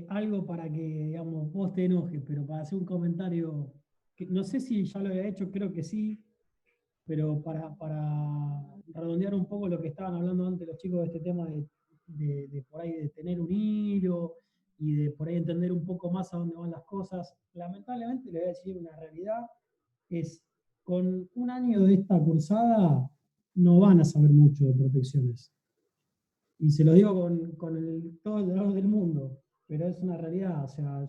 algo para que, digamos, vos te enojes, pero para hacer un comentario, que no sé si ya lo había hecho, creo que sí, pero para redondear un poco lo que estaban hablando antes los chicos de este tema de por ahí de tener un hilo y de por ahí entender un poco más a dónde van las cosas. Lamentablemente, le voy a decir una realidad, es con un año de esta cursada no van a saber mucho de protecciones. Y se lo digo con todo el dolor del mundo, pero es una realidad. O sea,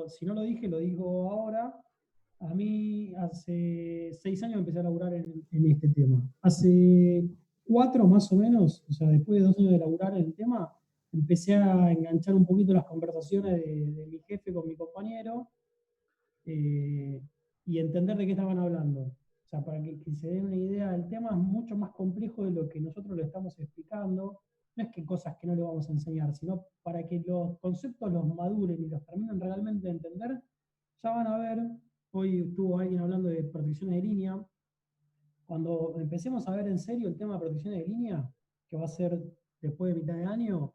si no lo dije, lo digo ahora. A mí hace 6 años empecé a laburar en este tema. Hace 4 más o menos, o sea, después de 2 años de laburar en el tema, empecé a enganchar un poquito las conversaciones de mi jefe con mi compañero, eh, y entender de qué estaban hablando. O sea, para que se den una idea, el tema es mucho más complejo de lo que nosotros le estamos explicando. No es que cosas que no le vamos a enseñar, sino para que los conceptos los maduren y los terminen realmente de entender, ya van a ver, hoy estuvo alguien hablando de protecciones de línea. Cuando empecemos a ver en serio el tema de protecciones de línea, que va a ser después de mitad de año,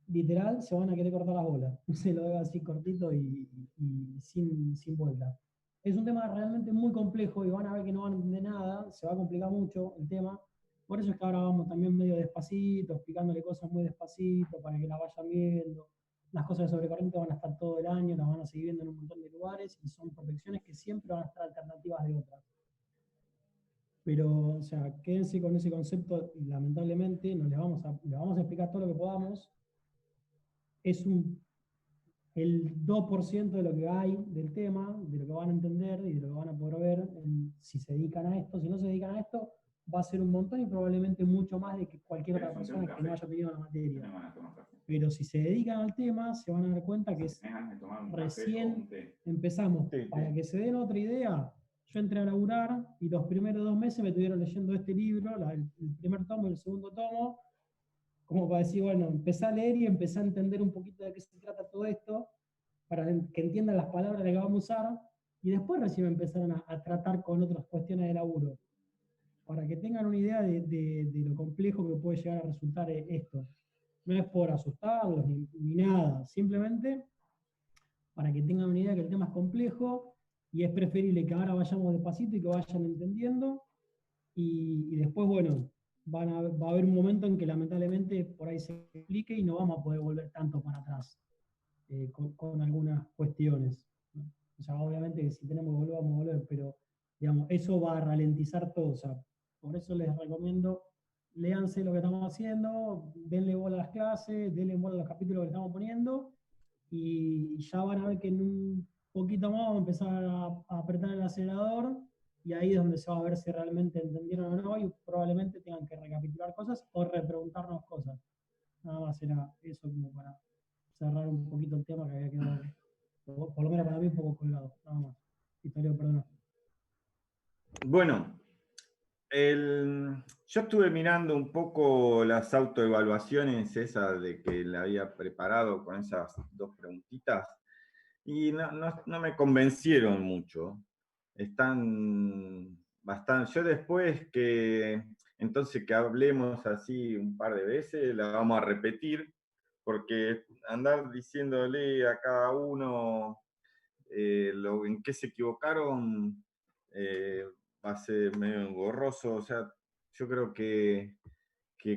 literal se van a querer cortar las bolas. Se lo digo así cortito y sin vuelta. Es un tema realmente muy complejo y van a ver que no van a entender nada, se va a complicar mucho el tema. Por eso es que ahora vamos también medio despacito, explicándole cosas muy despacito para que la vayan viendo. Las cosas de sobrecorriente van a estar todo el año, las van a seguir viendo en un montón de lugares y son protecciones que siempre van a estar alternativas de otras. Pero, o sea, quédense con ese concepto y lamentablemente les vamos a explicar todo lo que podamos. Es el 2% de lo que hay del tema, de lo que van a entender y de lo que van a poder ver si se dedican a esto. Si no se dedican a esto, va a ser un montón y probablemente mucho más de que cualquier otra persona que no haya tenido la materia. Pero si se dedican al tema, se van a dar cuenta que recién empezamos. Sí, Para sí. que se den otra idea, yo entré a laburar y los primeros 2 meses me estuvieron leyendo este libro, el primer tomo y el segundo tomo, como para decir, bueno, empecé a leer y empecé a entender un poquito de qué se trata todo esto, para que entiendan las palabras que vamos a usar, y después recién empezaron a tratar con otras cuestiones de laburo, para que tengan una idea de lo complejo que puede llegar a resultar esto. No es por asustarlos ni nada, simplemente para que tengan una idea que el tema es complejo y es preferible que ahora vayamos despacito y que vayan entendiendo y después, bueno, va a haber un momento en que lamentablemente por ahí se explique y no vamos a poder volver tanto para atrás, con algunas cuestiones, ¿no? O sea, obviamente que si tenemos que volver, vamos a volver, pero digamos, eso va a ralentizar todo. O sea, por eso les recomiendo, léanse lo que estamos haciendo, denle bola a las clases, denle bola a los capítulos que estamos poniendo, y ya van a ver que en un poquito más vamos a empezar a apretar el acelerador y ahí es donde se va a ver si realmente entendieron o no y probablemente tengan que recapitular cosas o repreguntarnos cosas. Nada más era eso como para cerrar un poquito el tema que había quedado, por lo menos para mí, un poco colgado. Nada más. Historia, perdón. Bueno, yo estuve mirando un poco las autoevaluaciones esas de que le había preparado con esas dos preguntitas y no me convencieron mucho. Están bastante. Yo después entonces que hablemos así un par de veces, la vamos a repetir, porque andar diciéndole a cada uno en qué se equivocaron eh, va a ser medio engorroso. O sea, yo creo que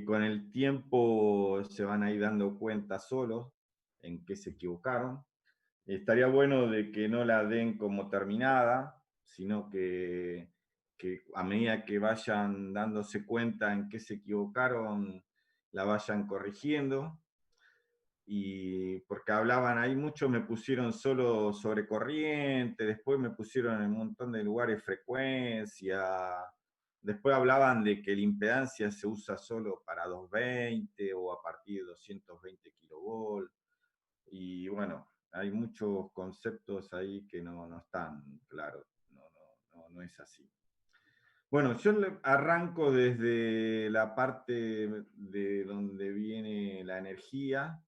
con el tiempo se van a ir dando cuenta solos en qué se equivocaron. Estaría bueno de que no la den como terminada, sino que a medida que vayan dándose cuenta en qué se equivocaron, la vayan corrigiendo. Y porque hablaban ahí mucho, me pusieron solo sobre corriente, después me pusieron en un montón de lugares frecuencia, después hablaban de que la impedancia se usa solo para 220 o a partir de 220 kilovolts, y bueno, hay muchos conceptos ahí que no están claros, no es así. Bueno, yo arranco desde la parte de donde viene la energía,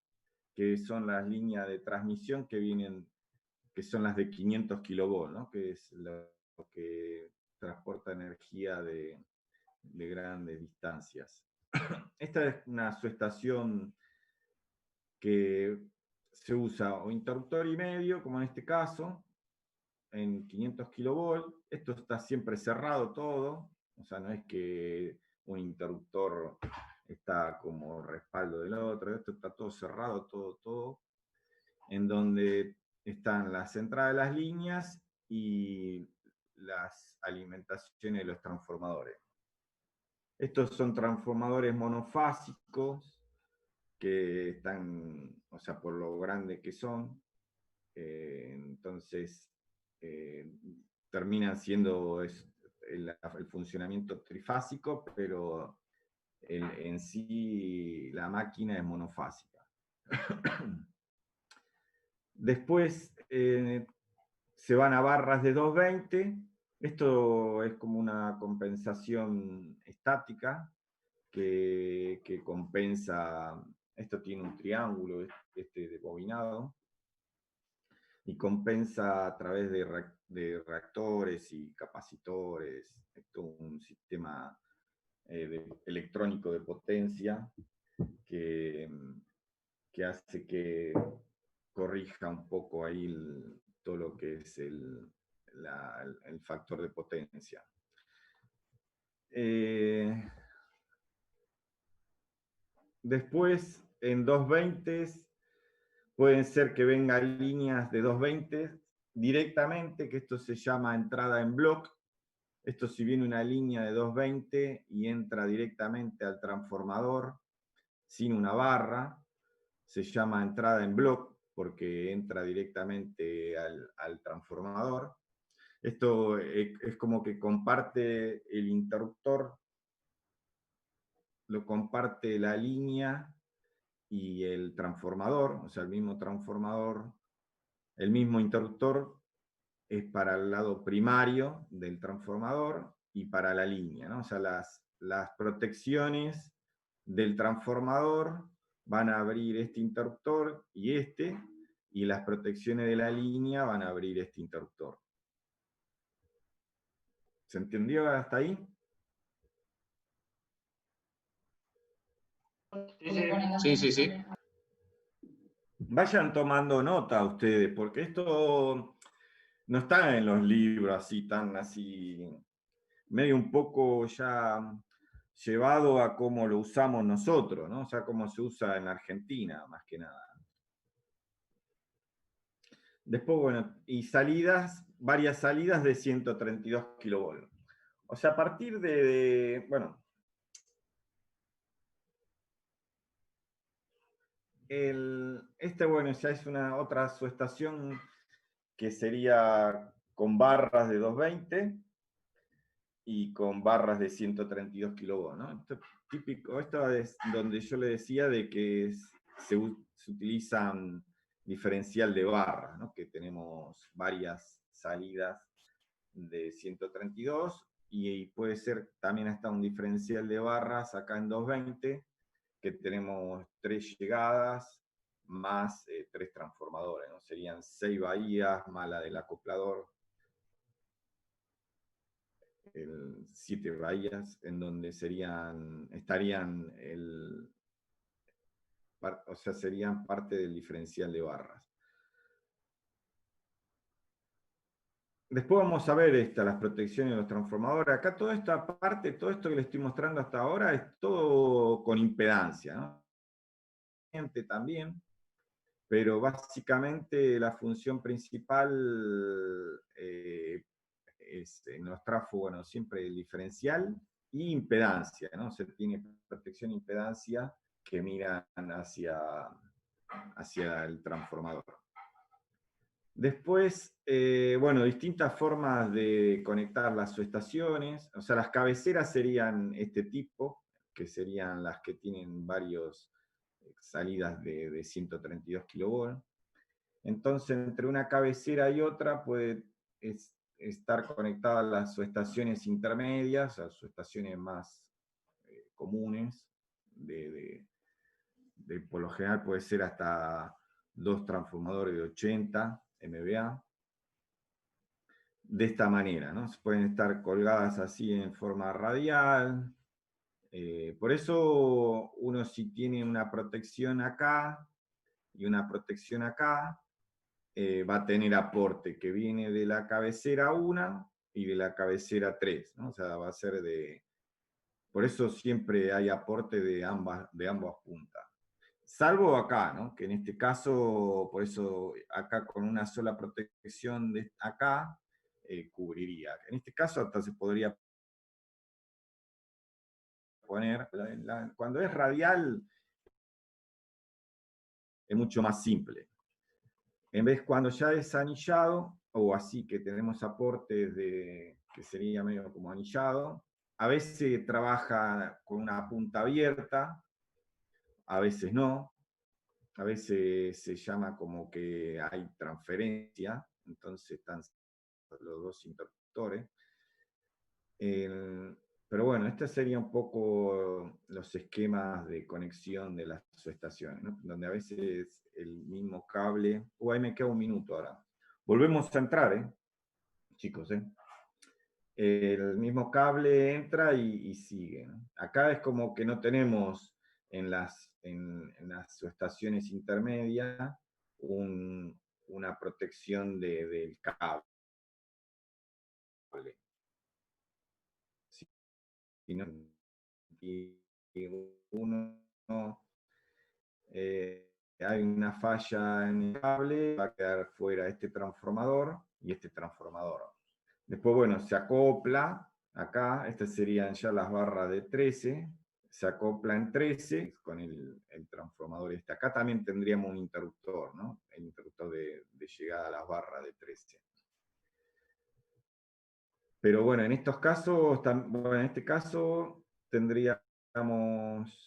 que son las líneas de transmisión que son las de 500 kilovolts, ¿no? Que es lo que transporta energía de grandes distancias. Esta es una subestación que se usa o interruptor y medio, como en este caso, en 500 kilovolts. Esto está siempre cerrado todo, o sea, no es que un interruptor está como respaldo del otro, esto está todo cerrado, todo, en donde están las entradas de las líneas y las alimentaciones de los transformadores. Estos son transformadores monofásicos que están, o sea, por lo grande que son, entonces terminan siendo el funcionamiento trifásico, pero en sí la máquina es monofásica. Después se van a barras de 220. Esto es como una compensación estática que compensa. Esto tiene un triángulo de bobinado y compensa a través de reactores y capacitores. Esto es un sistema electrónico de potencia que hace que corrija un poco ahí todo lo que es el factor de potencia. Después, en 220 pueden ser que vengan líneas de 220 directamente, que esto se llama entrada en block. Esto si viene una línea de 220 y entra directamente al transformador sin una barra, se llama entrada en block porque entra directamente al transformador. Esto es como que comparte el interruptor, lo comparte la línea y el transformador, o sea, el mismo transformador, el mismo interruptor es para el lado primario del transformador y para la línea, ¿no? O sea, las protecciones del transformador van a abrir este interruptor y las protecciones de la línea van a abrir este interruptor. ¿Se entendió hasta ahí? Sí. Vayan tomando nota ustedes, porque esto no está en los libros así, tan así, medio un poco ya llevado a cómo lo usamos nosotros, ¿no? O sea, cómo se usa en Argentina, más que nada. Después, bueno, y varias salidas de 132 kilovolts. O sea, a partir bueno, bueno, ya es otra subestación que sería con barras de 220 y con barras de 132 kilovolts, ¿no? Esto es donde yo le decía de que se utilizan diferencial de barras, ¿no? Que tenemos varias salidas de 132 y puede ser también hasta un diferencial de barras acá en 220, que tenemos 3 llegadas más 3 transformadores, ¿no? Serían 6 bahías más la del acoplador, 7 bahías, en donde estarían, o sea, serían parte del diferencial de barras. Después vamos a ver las protecciones de los transformadores. Acá toda esta parte, todo esto que les estoy mostrando hasta ahora, es todo con impedancia, ¿no? También, pero básicamente la función principal en los trafos, bueno, siempre el diferencial y impedancia, ¿no? Se tiene protección e impedancia que miran hacia el transformador. Después, bueno, distintas formas de conectar las subestaciones. O sea, las cabeceras serían este tipo, que serían las que tienen varias salidas de 132 kilovolts. Entonces, entre una cabecera y otra puede estar conectadas las subestaciones intermedias, las subestaciones más comunes, por lo general puede ser hasta 2 transformadores de 80 MVA. De esta manera, ¿no? Pueden estar colgadas así en forma radial. Por eso uno, si tiene una protección acá, y una protección acá, va a tener aporte que viene de la cabecera 1 y de la cabecera 3, ¿no? O sea, va a ser de... Por eso siempre hay aporte de ambas puntas. Salvo acá, ¿no? Que en este caso, por eso acá con una sola protección de acá, cubriría. En este caso hasta se podría poner, cuando es radial es mucho más simple. En vez cuando ya es anillado, o así que tenemos aportes que sería medio como anillado, a veces trabaja con una punta abierta, a veces no, a veces se llama como que hay transferencia, entonces están los dos interruptores. Pero bueno, este sería un poco los esquemas de conexión de las subestaciones, ¿no? Donde a veces el mismo cable... ahí me queda un minuto ahora. Volvemos a entrar, chicos. El mismo cable entra y sigue, ¿no? Acá es como que no tenemos en las subestaciones intermedias una protección del cable. Sino, y uno hay una falla en el cable, va a quedar fuera este transformador y este transformador. Después, bueno, se acopla acá, estas serían ya las barras de 13, se acopla en 13 con el transformador este. Acá también tendríamos un interruptor, ¿no? El interruptor de llegada a las barras de 13. Pero bueno, en estos casos, bueno, en este caso tendríamos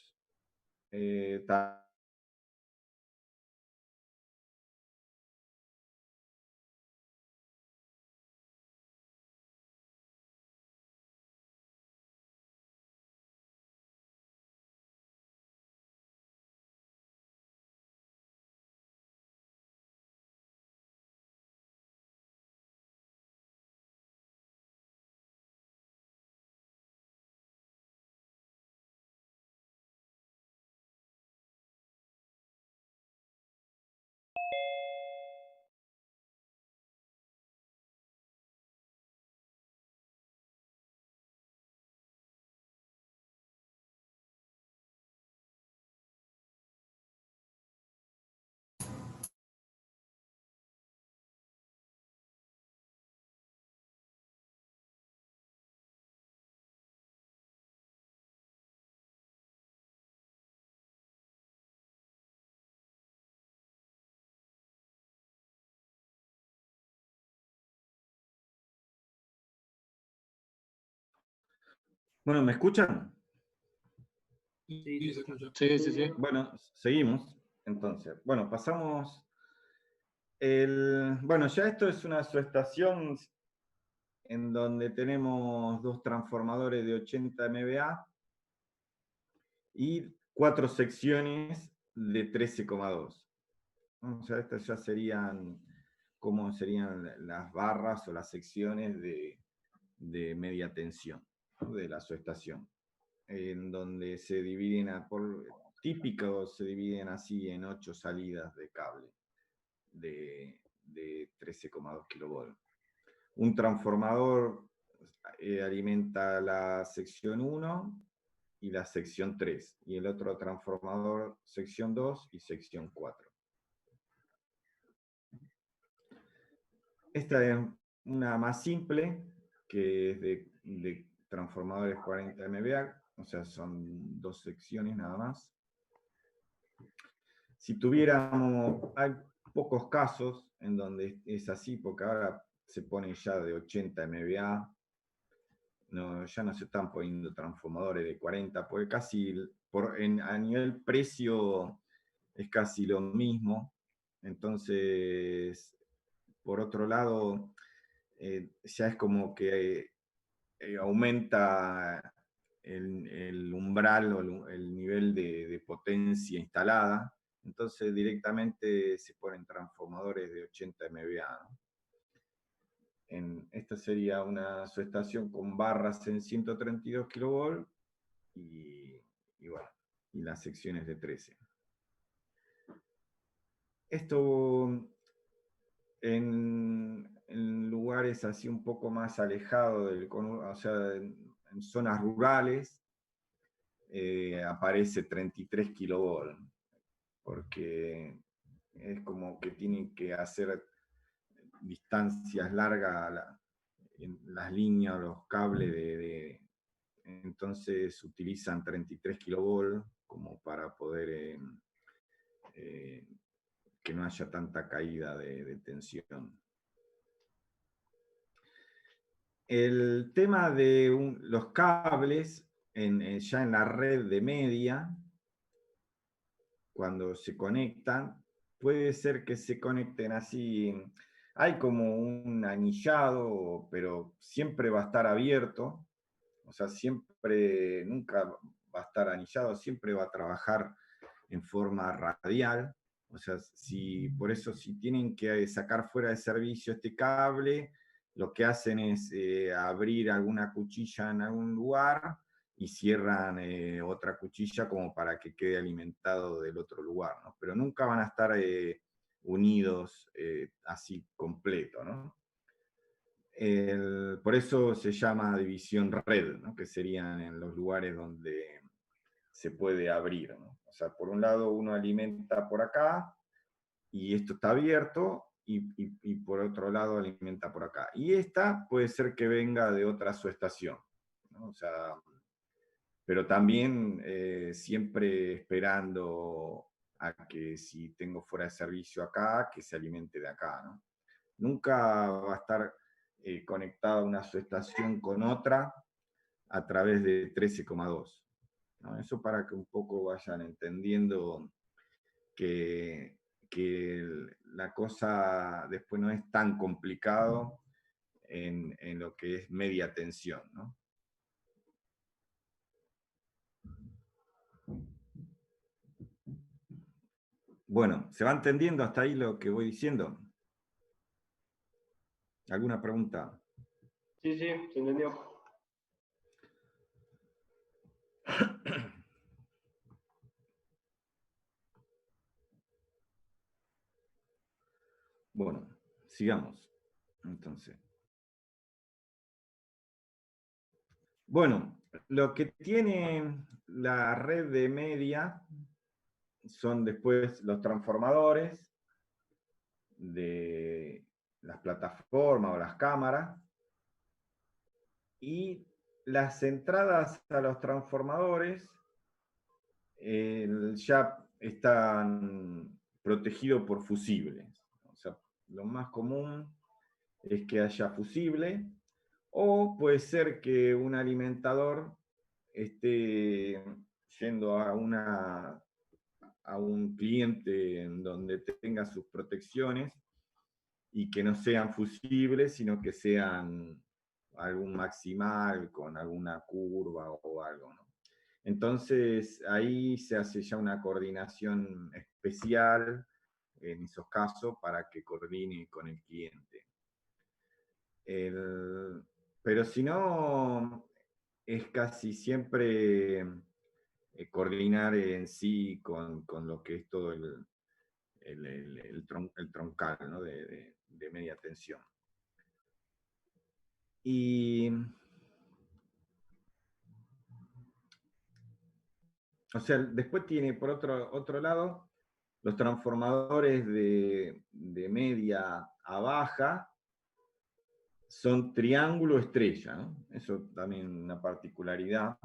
bueno, ¿me escuchan? Sí, se escucha. Sí, sí, sí. Bueno, seguimos. Entonces, bueno, pasamos. Bueno, ya esto es una subestación en donde tenemos dos transformadores de 80 MVA y 4 secciones de 13,2. O sea, estas ya serían como serían las barras o las secciones de media tensión, ¿no? De la subestación, en donde se dividen, típicos se dividen así en 8 salidas de cable de 13,2 kV. Un transformador alimenta la sección 1 y la sección 3, y el otro transformador sección 2 y sección 4. Esta es una más simple, que es de transformadores 40 MVA, o sea, son 2 secciones nada más. Si tuviéramos, hay pocos casos en donde es así, porque ahora se pone ya de 80 MVA, no, ya no se están poniendo transformadores de 40, porque casi a nivel precio es casi lo mismo. Entonces, por otro lado, ya es como que aumenta el umbral o el nivel de potencia instalada, entonces directamente se ponen transformadores de 80 MVA, ¿no? Esta sería una subestación con barras en 132 kV y, bueno, y las secciones de 13. Esto en lugares así un poco más alejados del conurbano, o sea, en zonas rurales, aparece 33 kilovolt, porque es como que tienen que hacer distancias largas en las líneas o los cables entonces utilizan 33 kilovolt como para poder que no haya tanta caída de tensión. El tema de los cables ya en la red de media, cuando se conectan, puede ser que se conecten así. Hay como un anillado, pero siempre va a estar abierto. O sea, siempre, nunca va a estar anillado, siempre va a trabajar en forma radial. O sea, por eso si tienen que sacar fuera de servicio este cable, lo que hacen es abrir alguna cuchilla en algún lugar y cierran otra cuchilla como para que quede alimentado del otro lugar, ¿no? Pero nunca van a estar unidos así completo, ¿no? Por eso se llama división red, ¿no? Que serían en los lugares donde se puede abrir, ¿no? O sea, por un lado uno alimenta por acá y esto está abierto y por otro lado alimenta por acá. Y esta puede ser que venga de otra subestación, ¿no? O sea, pero también siempre esperando a que si tengo fuera de servicio acá, que se alimente de acá, ¿no? Nunca va a estar conectada una subestación con otra a través de 13,2. ¿No? Eso para que un poco vayan entendiendo que la cosa después no es tan complicado en lo que es media tensión, ¿no? Bueno, ¿se va entendiendo hasta ahí lo que voy diciendo? ¿Alguna pregunta? Sí, se entendió. Bueno, sigamos. Entonces. Bueno, lo que tiene la red de media son después los transformadores de las plataformas o las cámaras y las entradas a los transformadores ya están protegidos por fusibles. O sea, lo más común es que haya fusible, o puede ser que un alimentador esté yendo a un cliente en donde tenga sus protecciones y que no sean fusibles, sino que sean algún maximal con alguna curva o algo, ¿no? Entonces ahí se hace ya una coordinación especial en esos casos para que coordine con el cliente. Pero si no, es casi siempre coordinar en sí con lo que es todo el troncal, ¿no? de media tensión. Y, o sea, después tiene por otro lado los transformadores de media a baja, son triángulo estrella, ¿no? Eso también es una particularidad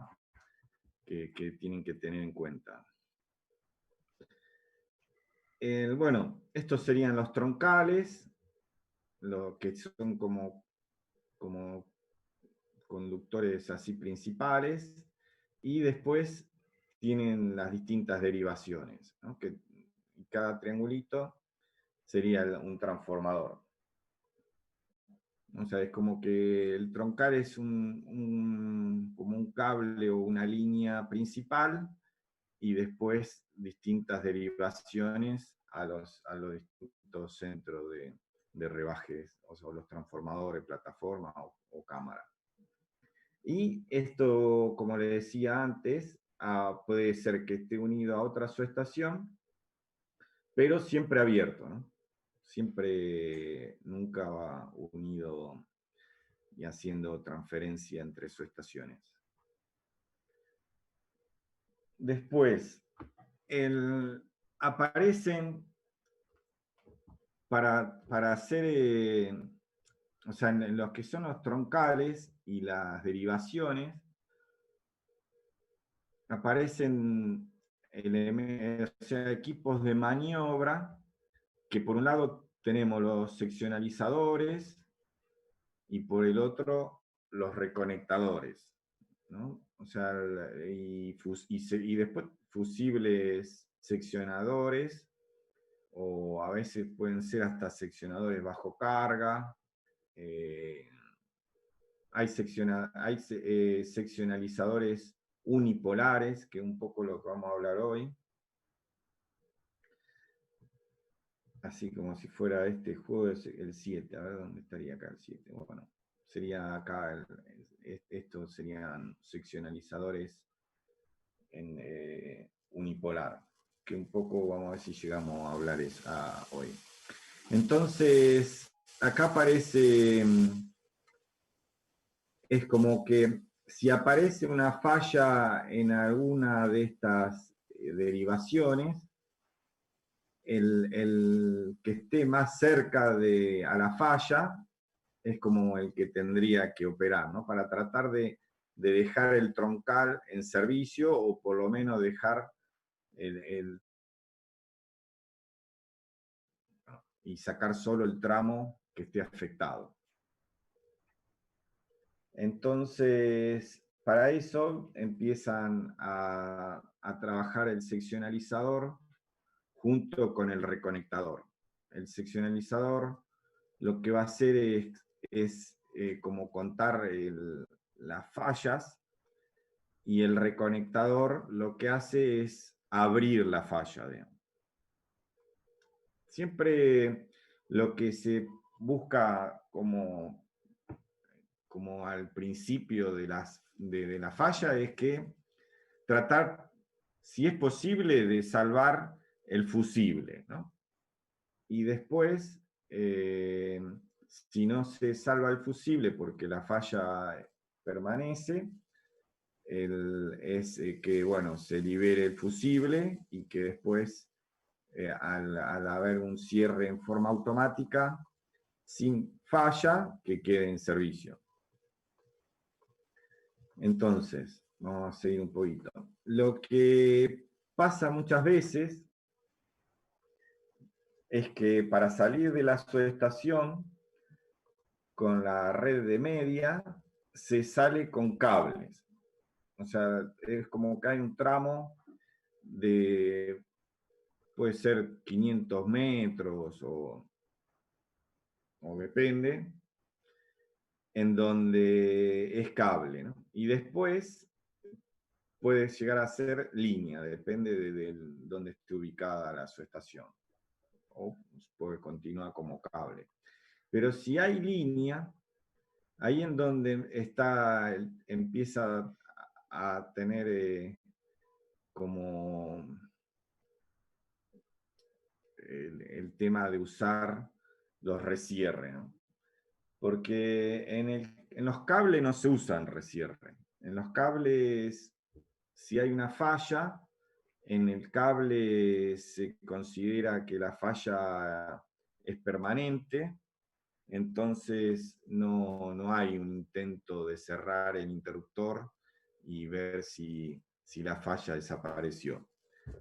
que tienen que tener en cuenta. Bueno, estos serían los troncales, lo que son como conductores así principales, y después tienen las distintas derivaciones, ¿no? Que cada triangulito sería un transformador. O sea, es como que el troncal es como un cable o una línea principal y después distintas derivaciones a los distintos centros de rebajes, o sea, los transformadores, plataforma o cámara. Y esto, como le decía antes, puede ser que esté unido a otra subestación, pero siempre abierto, ¿no? Siempre, nunca va unido y haciendo transferencia entre subestaciones. Después, aparecen para hacer, o sea, en los que son los troncales y las derivaciones, aparecen o sea, equipos de maniobra, que por un lado tenemos los seccionalizadores y por el otro los reconectadores, ¿no? O sea, y después fusibles seccionadores, o a veces pueden ser hasta seccionadores bajo carga. Hay seccionalizadores unipolares, que es un poco lo que vamos a hablar hoy. Así como si fuera este juego el 7. A ver dónde estaría acá el 7. Bueno, sería acá, estos serían seccionalizadores en unipolar, que un poco vamos a ver si llegamos a hablar hoy. Entonces, acá aparece, es como que si aparece una falla en alguna de estas derivaciones, el que esté más cerca a la falla es como el que tendría que operar, ¿no? Para tratar de dejar el troncal en servicio, o por lo menos dejar y sacar solo el tramo que esté afectado. Entonces, para eso empiezan a trabajar el seccionalizador junto con el reconectador. El seccionalizador lo que va a hacer es como contar las fallas, y el reconectador lo que hace es abrir la falla, digamos. Siempre lo que se busca como al principio de la falla es que tratar, si es posible, de salvar el fusible, ¿no? Y después, si no se salva el fusible porque la falla permanece, es que, bueno, se libere el fusible, y que después, al haber un cierre en forma automática, sin falla, que quede en servicio. Entonces, vamos a seguir un poquito. Lo que pasa muchas veces es que para salir de la subestación con la red de media, se sale con cables. O sea, es como que hay un tramo de, puede ser 500 metros o depende, en donde es cable, ¿no? Y después puede llegar a ser línea, depende de dónde esté ubicada la subestación. O puede continuar como cable. Pero si hay línea, ahí en donde empieza a tener como el tema de usar los resierres, ¿no? Porque en los cables no se usan resierre. En los cables, si hay una falla, en el cable se considera que la falla es permanente, entonces no hay un intento de cerrar el interruptor y ver si la falla desapareció.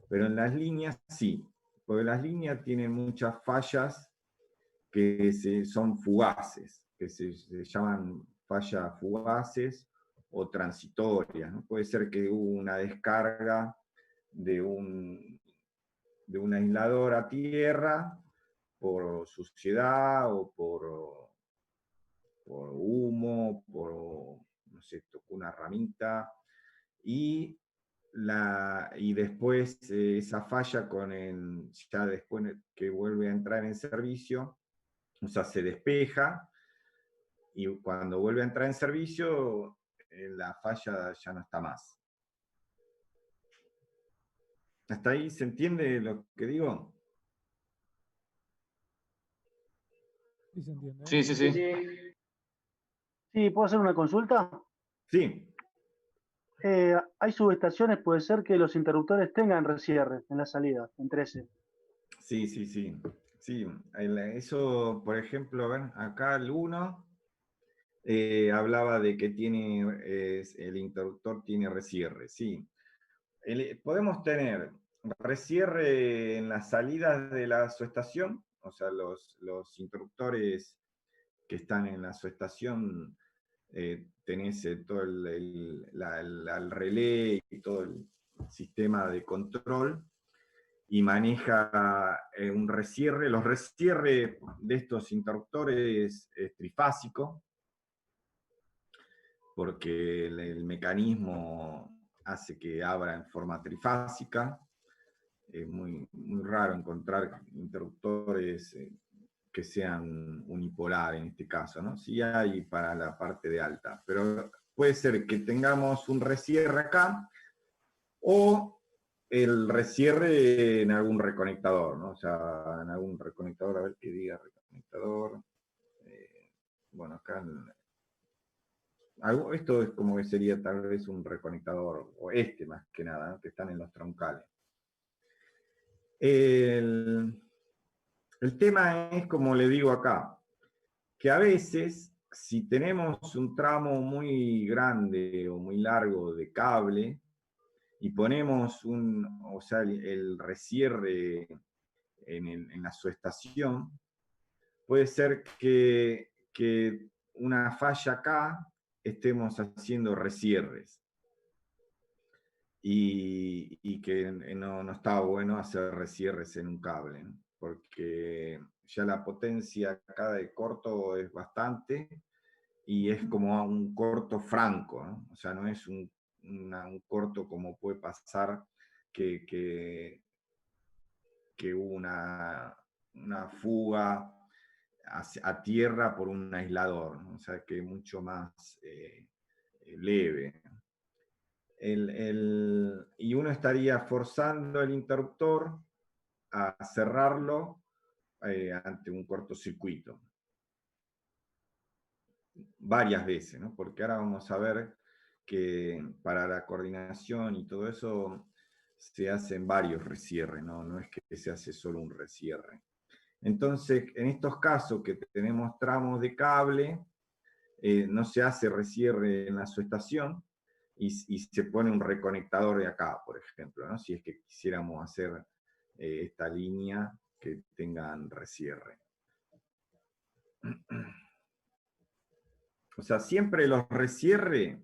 Pero en las líneas sí, porque las líneas tienen muchas fallas que son fugaces, que se llaman fallas fugaces o transitorias, ¿no? Puede ser que hubo una descarga de un aislador a tierra por suciedad o por humo, no sé, tocó una ramita, y después esa falla ya después que vuelve a entrar en servicio, o sea, se despeja, y cuando vuelve a entrar en servicio, la falla ya no está más. ¿Hasta ahí se entiende lo que digo? Sí, se entiende. Sí, sí, sí. Sí, ¿puedo hacer una consulta? Sí, Hay subestaciones, puede ser que los interruptores tengan resierre en la salida, en 13. sí, sí, sí. Sí, eso, por ejemplo, a ver, acá el 1 hablaba de que tiene, el interruptor tiene resierre, sí. Podemos tener resierre en las salidas de la subestación, o sea, los interruptores que están en la subestación, tenés todo el relé y todo el sistema de control, y maneja un resierre. Los resierres de estos interruptores es trifásico, porque el mecanismo hace que abra en forma trifásica. Es muy, muy raro encontrar interruptores que sean unipolar en este caso, ¿no? Sí hay para la parte de alta, pero puede ser que tengamos un resierre acá o el resierre en algún reconectador, ¿no? O sea, en algún reconectador, a ver qué diga reconectador. Bueno, acá esto es como que sería tal vez un reconectador, o este más que nada, ¿no? Que están en los troncales. El tema es, como le digo acá, que a veces, si tenemos un tramo muy grande o muy largo de cable y ponemos o sea, el resierre en la subestación, puede ser que una falla acá estemos haciendo resierres. Y que no está bueno hacer resierres en un cable, ¿no? Porque ya la potencia acá de corto es bastante y es como un corto franco, ¿no? O sea, no es un corto como puede pasar que hubo una fuga a tierra por un aislador, ¿no? O sea, que es mucho más leve. Y uno estaría forzando el interruptor a cerrarlo ante un cortocircuito. Varias veces, ¿no? Porque ahora vamos a ver que para la coordinación y todo eso se hacen varios resierres, ¿no? No es que se hace solo un resierre. Entonces, en estos casos que tenemos tramos de cable, no se hace resierre en la subestación, y se pone un reconectador de acá, por ejemplo, ¿no? Si es que quisiéramos hacer esta línea que tengan resierre. O sea, siempre los resierre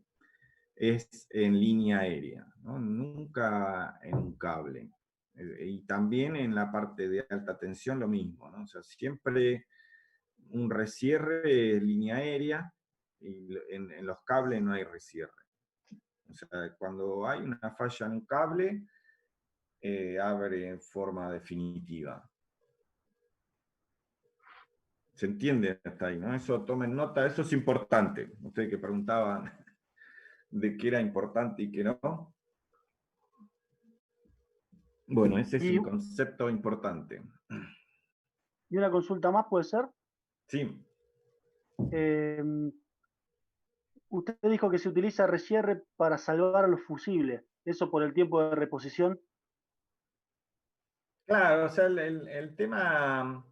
es en línea aérea, ¿no? Nunca en un cable. Y también en la parte de alta tensión lo mismo, ¿no? O sea, siempre un resierre es línea aérea y en los cables no hay resierre. O sea, cuando hay una falla en un cable, abre en forma definitiva. ¿Se entiende hasta ahí, no? Eso tomen nota, eso es importante. Ustedes que preguntaban de qué era importante y qué no. Bueno, ese es un concepto importante. ¿Y una consulta más puede ser? Sí. Usted dijo que se utiliza resierre para salvar a los fusibles. ¿Eso por el tiempo de reposición? Claro, o sea, el tema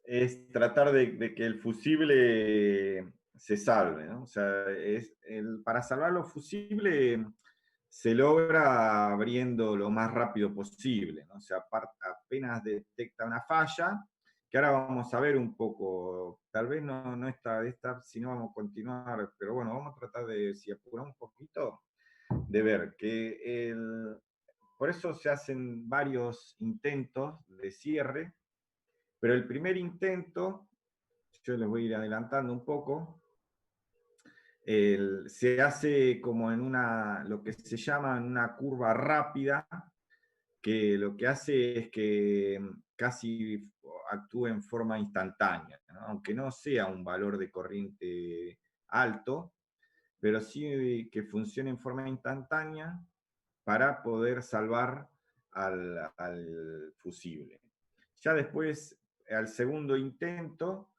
es tratar de que el fusible se salve, ¿no? O sea, para salvar los fusibles se logra abriendo lo más rápido posible, ¿no? O sea, apenas detecta una falla, que ahora vamos a ver un poco, tal vez no esta, si no vamos a continuar, pero bueno, vamos a tratar de, si apuramos un poquito, de ver que por eso se hacen varios intentos de cierre, pero el primer intento, yo les voy a ir adelantando un poco, se hace como en lo que se llama una curva rápida, que lo que hace es que casi actúe en forma instantánea, ¿no? Aunque no sea un valor de corriente alto, pero sí que funcione en forma instantánea para poder salvar al fusible. Ya después, al segundo intento,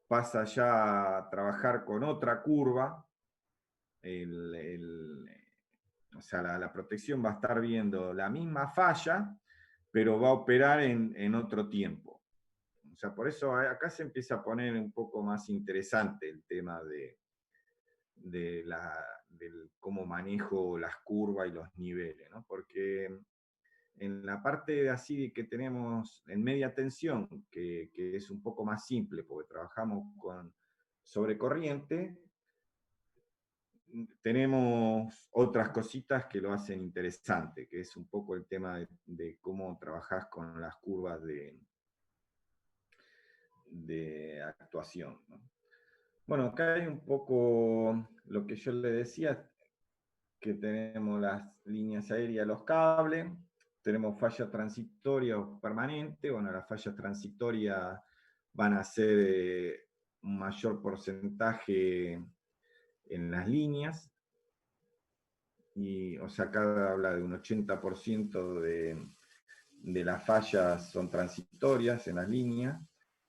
pasa ya a trabajar con otra curva. O sea, la protección va a estar viendo la misma falla, pero va a operar en otro tiempo. O sea, por eso acá se empieza a poner un poco más interesante el tema del cómo manejo las curvas y los niveles, ¿no? Porque en la parte así que tenemos en media tensión, que es un poco más simple, porque trabajamos sobre corriente, tenemos otras cositas que lo hacen interesante, que es un poco el tema de cómo trabajás con las curvas de actuación, ¿no? Bueno, acá hay un poco lo que yo le decía, que tenemos las líneas aéreas, los cables, tenemos falla transitoria o permanente. Bueno, las fallas transitorias van a ser un mayor porcentaje en las líneas, y, o sea, acá habla de un 80% de las fallas son transitorias en las líneas,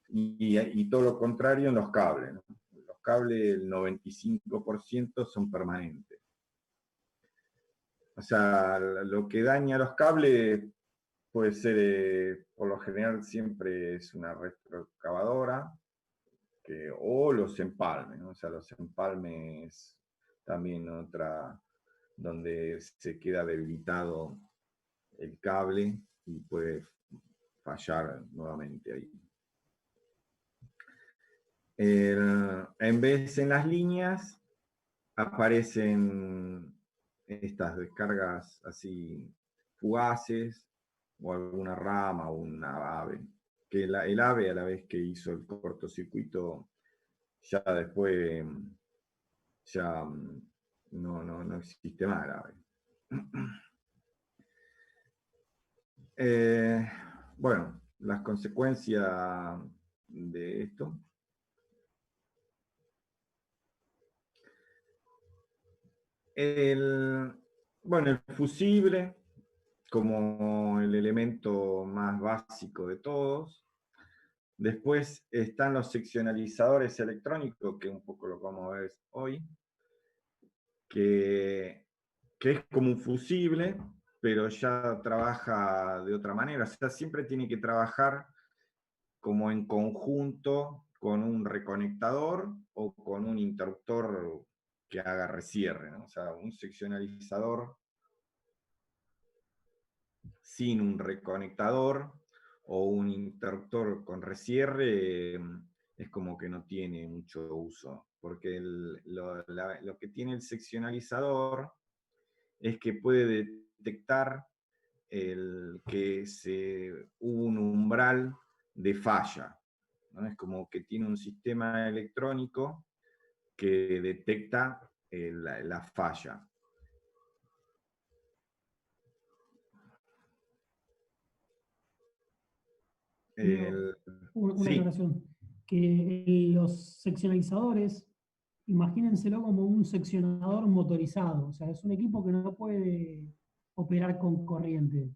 y todo lo contrario en los cables, ¿no? Los cables, el 95% son permanentes. O sea, lo que daña los cables puede ser, por lo general siempre es una retroexcavadora, o los empalmes, ¿no? O sea, los empalmes también otra, donde se queda debilitado el cable y puede fallar nuevamente ahí. En vez en las líneas aparecen estas descargas así fugaces, o alguna rama o una ave, que el ave, a la vez que hizo el cortocircuito, ya después ya no existe más el ave. Bueno, las consecuencias de esto. Bueno, el fusible, como el elemento más básico de todos. Después están los seccionalizadores electrónicos, que un poco lo vamos a ver hoy, que es como un fusible, pero ya trabaja de otra manera. O sea, siempre tiene que trabajar como en conjunto con un reconectador o con un interruptor que haga recierre, ¿no? O sea, un seccionalizador sin un reconectador o un interruptor con recierre es como que no tiene mucho uso, porque lo que tiene el seccionalizador es que puede detectar que hubo un umbral de falla, ¿no? Es como que tiene un sistema electrónico que detecta la falla. Una Sí. aclaración, que los seccionalizadores, imagínenselo como un seccionador motorizado, o sea, es un equipo que no puede operar con corriente.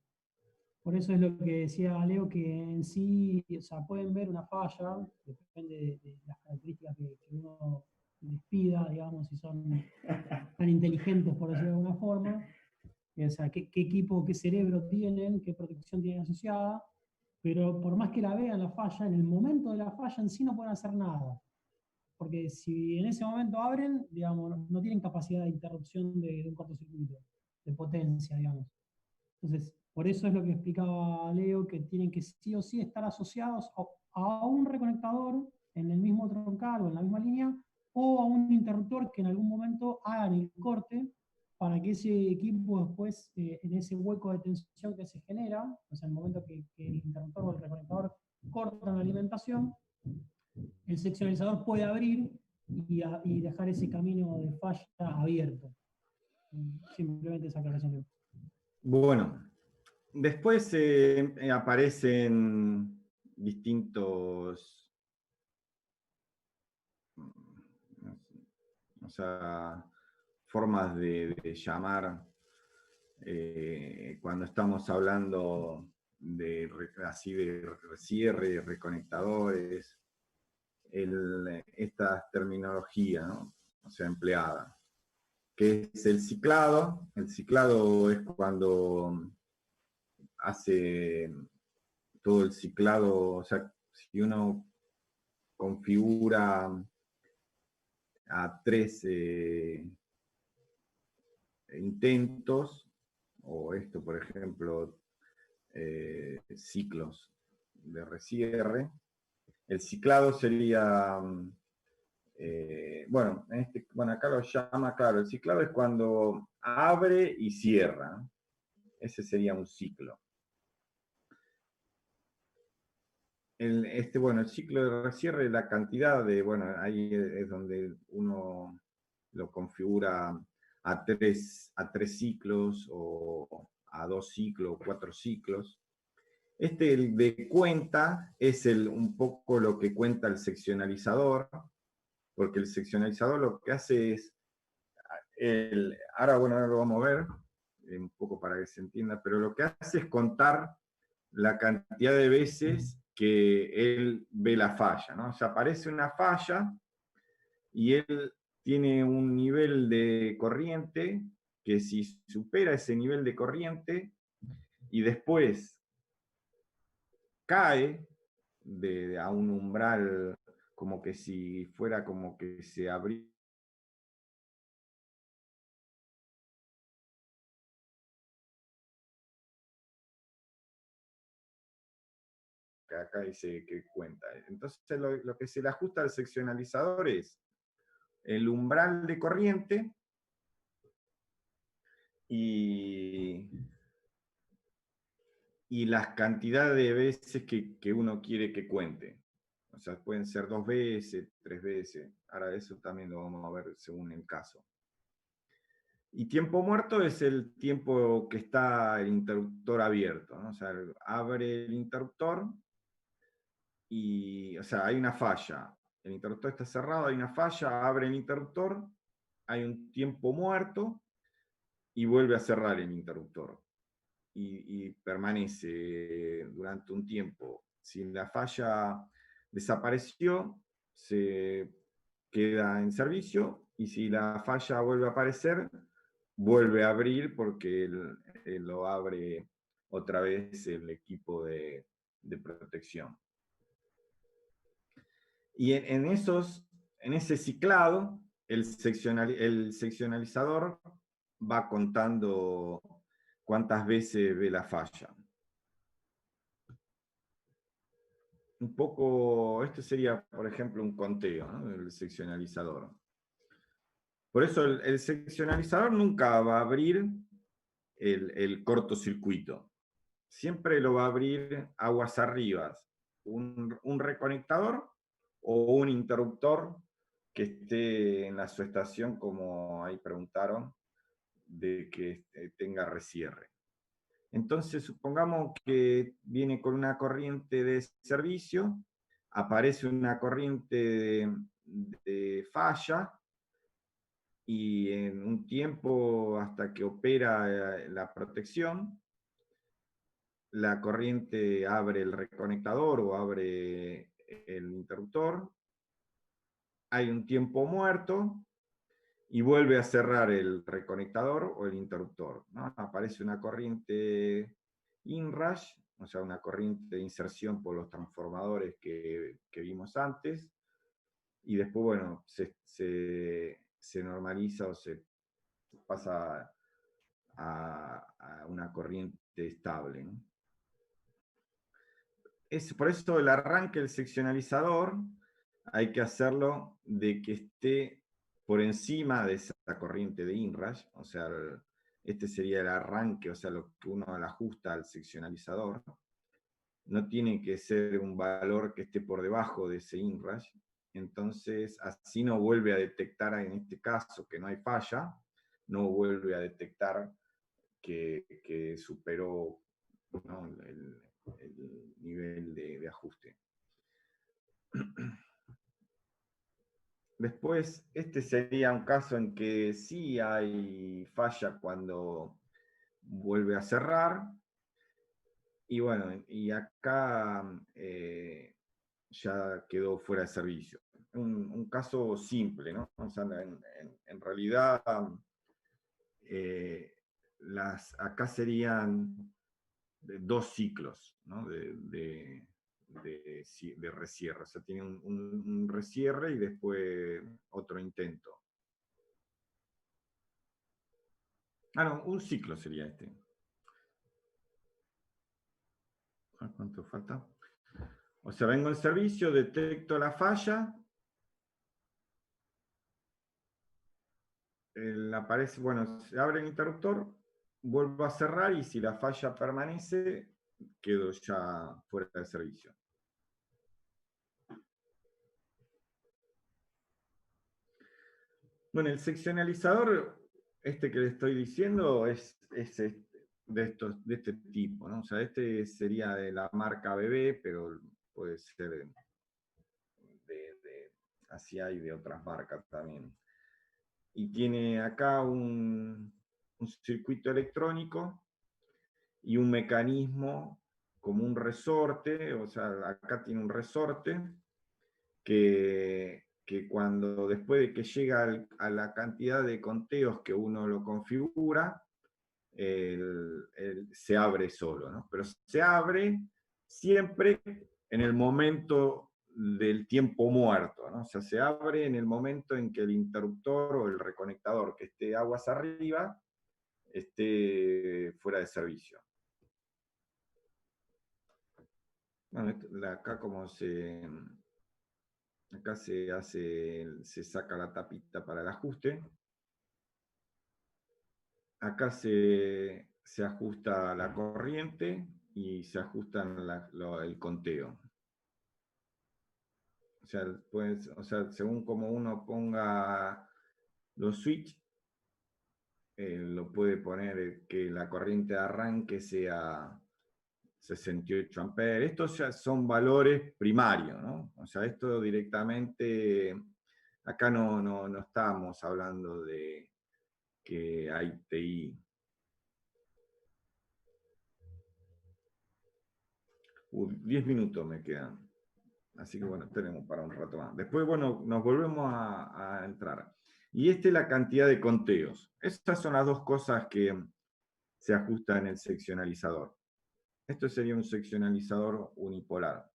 Por eso es lo que decía Leo, que en sí, o sea, pueden ver una falla, depende de las características que uno les pida, digamos, si son tan inteligentes, por decirlo de alguna forma, o sea, qué equipo, qué cerebro tienen, qué protección tienen asociada, pero por más que la vean la falla, en el momento de la falla en sí no pueden hacer nada. Porque si en ese momento abren, digamos, no tienen capacidad de interrupción de un cortocircuito, de potencia, digamos. Entonces, por eso es lo que explicaba Leo, que tienen que sí o sí estar asociados a un reconectador en el mismo troncal o en la misma línea, o a un interruptor que en algún momento hagan el corte para que ese equipo después, en ese hueco de tensión que se genera, o sea, en el momento que el interruptor o el reconectador cortan la alimentación, el seccionalizador puede abrir y dejar ese camino de falla abierto. Simplemente esa aclaración. Bueno, después aparecen distintos, o sea, formas de llamar cuando estamos hablando así de cierre, reconectadores. esta terminología, ¿no? O sea, empleada, que es el ciclado. El ciclado es cuando hace todo el ciclado, o sea, si uno configura a 3 intentos, o esto, por ejemplo, ciclos de recierre, el ciclado sería, bueno, acá lo llama, claro, el ciclado es cuando abre y cierra, ¿no? Ese sería un ciclo. Bueno, el ciclo de recierre, la cantidad de, bueno, ahí es donde uno lo configura a tres ciclos, o a 2 ciclos, 4 ciclos. El de cuenta es un poco lo que cuenta el seccionalizador, porque el seccionalizador lo que hace es, ahora lo vamos a ver, un poco para que se entienda, pero lo que hace es contar la cantidad de veces que él ve la falla, ¿no? O sea, aparece una falla y él tiene un nivel de corriente que, si supera ese nivel de corriente y después cae a un umbral, como que si fuera como que se abriera acá dice que cuenta. Entonces lo que se le ajusta al seccionalizador es el umbral de corriente y las cantidades de veces que uno quiere que cuente. O sea, pueden ser 2 veces, 3 veces. Ahora eso también lo vamos a ver según el caso. Y tiempo muerto es el tiempo que está el interruptor abierto, ¿no? O sea, abre el interruptor y, o sea, hay una falla. El interruptor está cerrado, hay una falla, abre el interruptor, hay un tiempo muerto y vuelve a cerrar el interruptor. Y permanece durante un tiempo. Si la falla desapareció, se queda en servicio, y si la falla vuelve a aparecer, vuelve a abrir, porque lo abre otra vez el equipo de protección. Y en ese ciclado, el seccionalizador va contando cuántas veces ve la falla. Un poco, esto sería, por ejemplo, un conteo, ¿no?, del seccionalizador. Por eso el seccionalizador nunca va a abrir el cortocircuito. Siempre lo va a abrir aguas arriba, un reconectador o un interruptor que esté en la subestación, como ahí preguntaron, de que tenga recierre. Entonces, supongamos que viene con una corriente de servicio, aparece una corriente de falla, y en un tiempo hasta que opera la protección, la corriente abre el reconectador o abre el interruptor, hay un tiempo muerto y vuelve a cerrar el reconectador o el interruptor, ¿no? Aparece una corriente inrush, o sea, una corriente de inserción por los transformadores que vimos antes, y después, bueno, se normaliza o se pasa a una corriente estable, ¿no? Por eso el arranque del seccionalizador hay que hacerlo de que esté por encima de esa corriente de inrush, o sea, este sería el arranque, o sea, lo que uno le ajusta al seccionalizador. No tiene que ser un valor que esté por debajo de ese inrush, entonces así no vuelve a detectar, en este caso que no hay falla, no vuelve a detectar que superó, ¿no?, el nivel de ajuste. Después, este sería un caso en que sí hay falla cuando vuelve a cerrar. Y bueno, y acá ya quedó fuera de servicio. Un caso simple, ¿no? O sea, en realidad, acá serían dos ciclos, ¿no? de resierre. O sea, tiene un resierre y después otro intento. Ah, no, un ciclo sería este. ¿Cuánto falta? O sea, vengo al servicio, detecto la falla. Aparece, bueno, se abre el interruptor, vuelvo a cerrar y si la falla permanece, quedo ya fuera del servicio. Bueno, el seccionalizador, este que le estoy diciendo, es de este tipo, ¿no? O sea, este sería de la marca BB, pero puede ser así hay de otras marcas también. Y tiene acá un circuito electrónico y un mecanismo como un resorte, o sea, acá tiene un resorte que cuando después de que llega a la cantidad de conteos que uno lo configura, se abre solo, ¿no? Pero se abre siempre en el momento del tiempo muerto, ¿no? O sea, se abre en el momento en que el interruptor o el reconectador que esté aguas arriba esté fuera de servicio. Bueno, acá acá se saca la tapita para el ajuste. Acá se ajusta la corriente y se ajusta el conteo. O sea, según como uno ponga los switch, lo puede poner que la corriente de arranque sea 68 amperes. Estos ya son valores primarios, ¿no? O sea, esto directamente, acá no estamos hablando de que hay TI. 10 minutos me quedan. Así que bueno, tenemos para un rato más. Después, bueno, nos volvemos a entrar. Y esta es la cantidad de conteos. Estas son las dos cosas que se ajustan en el seccionalizador. Esto sería un seccionalizador unipolar.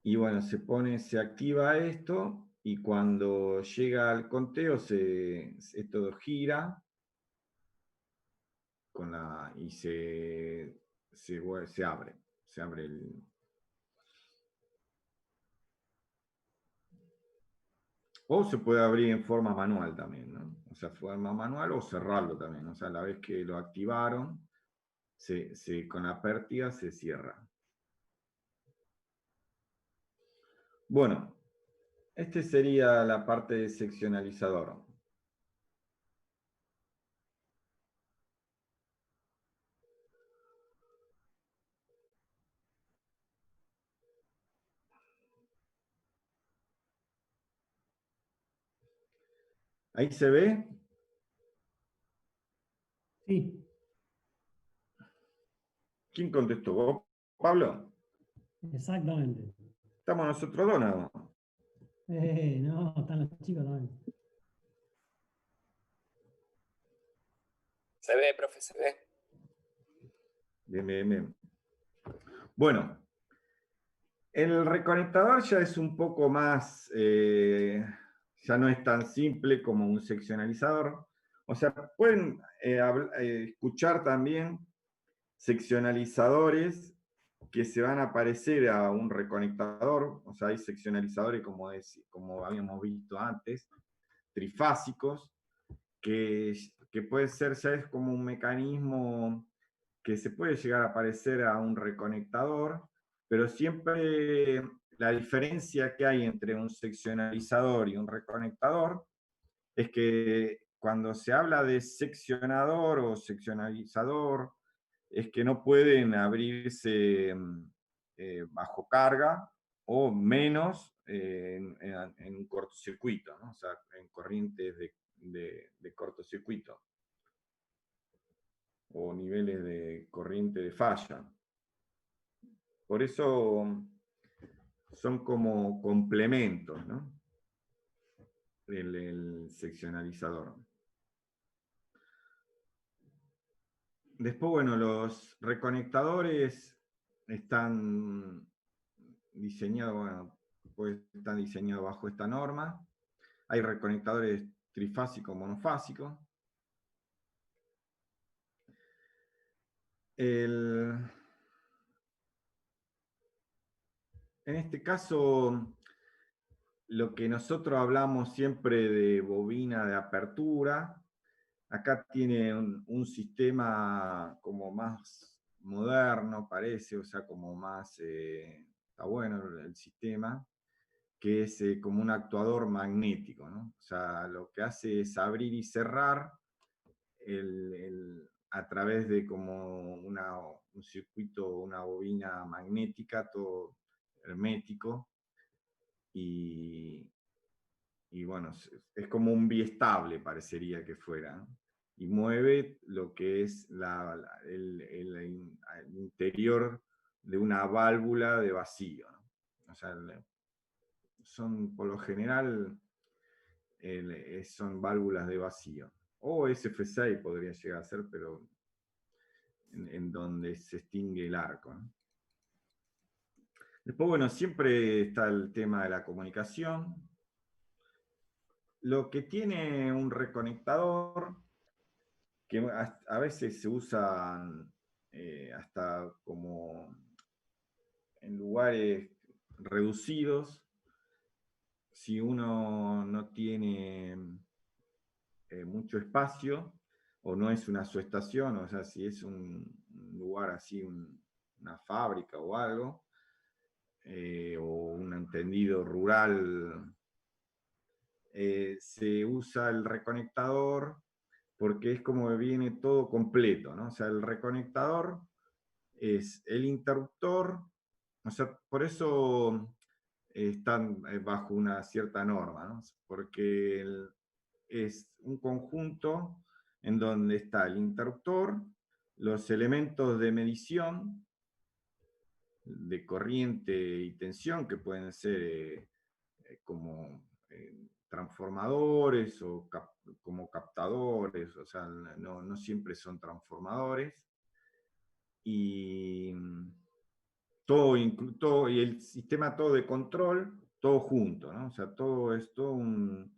Y bueno, se activa esto y cuando llega al conteo esto gira y se abre. Se abre o se puede abrir en forma manual también, ¿no? O sea, forma manual o cerrarlo también. O sea, a la vez que lo activaron, con la pértiga se cierra. Bueno, este sería la parte de seccionalizador. ¿Ahí se ve? Sí. ¿Quién contestó? ¿Vos, Pablo? Exactamente. Estamos nosotros dos nada más. No, están los chicos también. Se ve, profe, se ve. Bien, bien, bien. Bueno, el reconectador ya es un poco más, ya no es tan simple como un seccionalizador. O sea, pueden escuchar también seccionalizadores que se van a parecer a un reconectador. O sea, hay seccionalizadores, como habíamos visto antes, trifásicos, que puede ser, ya es como un mecanismo que se puede llegar a parecer a un reconectador, pero siempre la diferencia que hay entre un seccionalizador y un reconectador es que cuando se habla de seccionador o seccionalizador, es que no pueden abrirse bajo carga o menos en un cortocircuito, ¿no? O sea, en corrientes de Por eso son como complementos, ¿no? El seccionalizador. Después, bueno, los reconectadores están diseñados, bueno, pues están diseñados bajo esta norma. Hay reconectadores trifásicos, monofásicos. En este caso, lo que nosotros hablamos siempre de bobina de apertura, acá tiene un sistema como más moderno, parece, o sea, como más, está bueno el sistema, que es como un actuador magnético, ¿no? O sea, lo que hace es abrir y cerrar a través de como un circuito, una bobina magnética, todo hermético, y bueno, es como un biestable, parecería que fuera, ¿no? Y mueve lo que es el interior de una válvula de vacío, ¿no? O sea, son por lo general son válvulas de vacío. O SF6 podría llegar a ser, pero en donde se extingue el arco, ¿no? Después, bueno, siempre está el tema de la comunicación. Lo que tiene un reconectador, que a veces se usan hasta como en lugares reducidos, si uno no tiene mucho espacio, o no es una subestación, o sea, si es un lugar así, una fábrica o algo, o un entendido rural, se usa el reconectador porque es como que viene todo completo, ¿no? O sea, el reconectador es el interruptor, o sea, por eso están bajo una cierta norma, ¿no? Porque es un conjunto en donde está el interruptor, los elementos de medición de corriente y tensión, que pueden ser como transformadores o como captadores, o sea, no siempre son transformadores, y todo, y el sistema todo de control, todo junto, ¿no? O sea, todo es todo un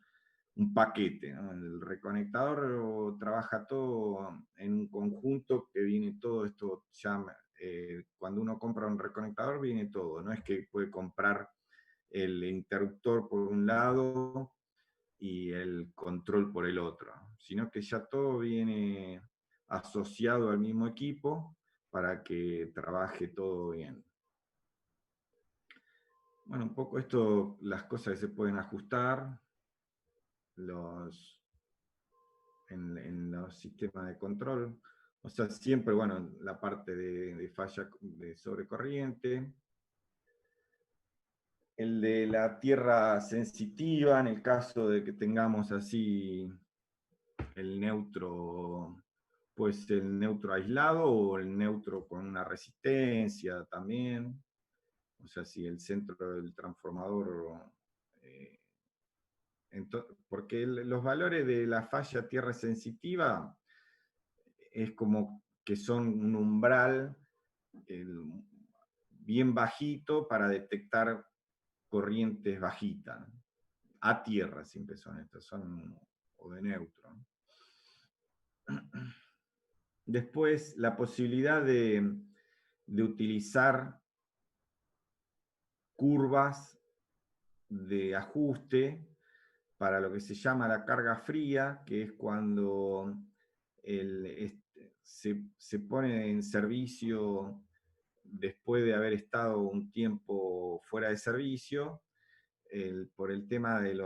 paquete, ¿no? El reconectador trabaja todo en un conjunto que viene todo esto, ya, cuando uno compra un reconectador viene todo, no es que puede comprar el interruptor por un lado y el control por el otro, sino que ya todo viene asociado al mismo equipo para que trabaje todo bien. Bueno, un poco esto, las cosas que se pueden ajustar, en los sistemas de control. O sea, siempre, bueno, la parte de falla de sobrecorriente. El de la tierra sensitiva, en el caso de que tengamos así el neutro, pues el neutro aislado o el neutro con una resistencia también. O sea, si el centro del transformador... porque los valores de la falla tierra sensitiva es como que son un umbral bien bajito para detectar corrientes bajitas. A tierra siempre son estos, son o de neutro. Después, la posibilidad de utilizar curvas de ajuste para lo que se llama la carga fría, que es cuando se pone en servicio después de haber estado un tiempo fuera de servicio, por el tema del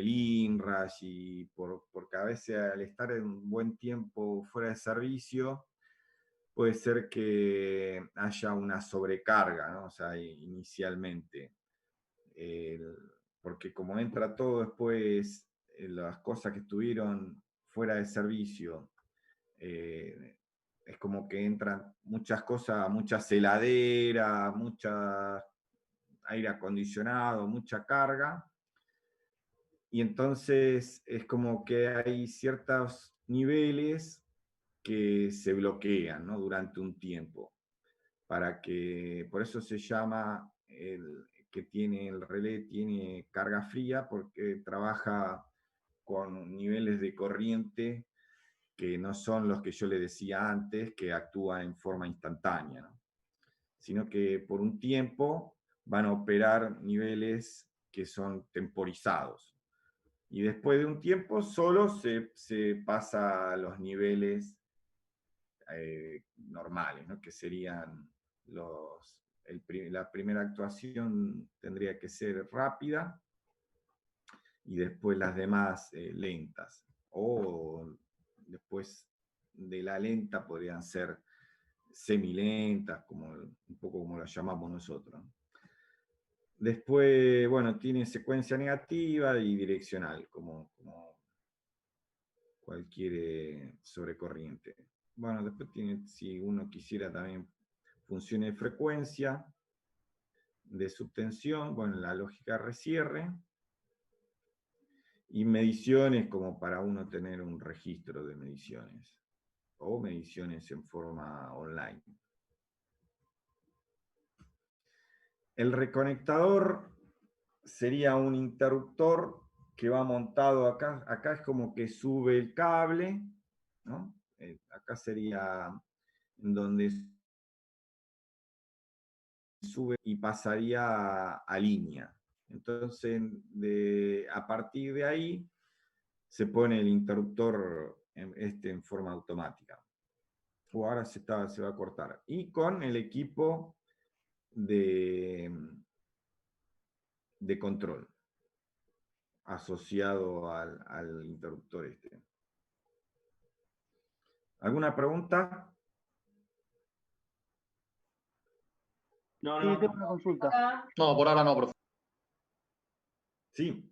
INRAS y porque a veces al estar en un buen tiempo fuera de servicio, puede ser que haya una sobrecarga, ¿no? O sea, inicialmente. Porque como entra todo después, las cosas que estuvieron fuera de servicio, es como que entran muchas cosas, muchas heladeras, mucha aire acondicionado, mucha carga, y entonces es como que hay ciertos niveles que se bloquean, ¿no? Durante un tiempo, por eso se llama que tiene el relé, tiene carga fría, porque trabaja con niveles de corriente que no son los que yo le decía antes, que actúan en forma instantánea, ¿no? Sino que por un tiempo van a operar niveles que son temporizados. Y después de un tiempo solo se pasa a los niveles normales, ¿no? Que serían la primera actuación tendría que ser rápida y después las demás lentas. O después de la lenta podrían ser semilentas, un poco como las llamamos nosotros. Después, bueno, tiene secuencia negativa y direccional, como cualquier sobrecorriente. Bueno, después tiene, si uno quisiera también, funciones de frecuencia, de subtensión, bueno, la lógica de recierre, y mediciones como para uno tener un registro de mediciones, o mediciones en forma online. El reconectador sería un interruptor que va montado acá. Acá es como que sube el cable, ¿no? Acá sería en donde sube y pasaría a línea. Entonces, a partir de ahí, se pone el interruptor en forma automática. Ahora se va a cortar. Y con el equipo de control asociado al interruptor este. ¿Alguna pregunta? No, Sí, no. tengo una consulta. No, por ahora no, profe. Sí.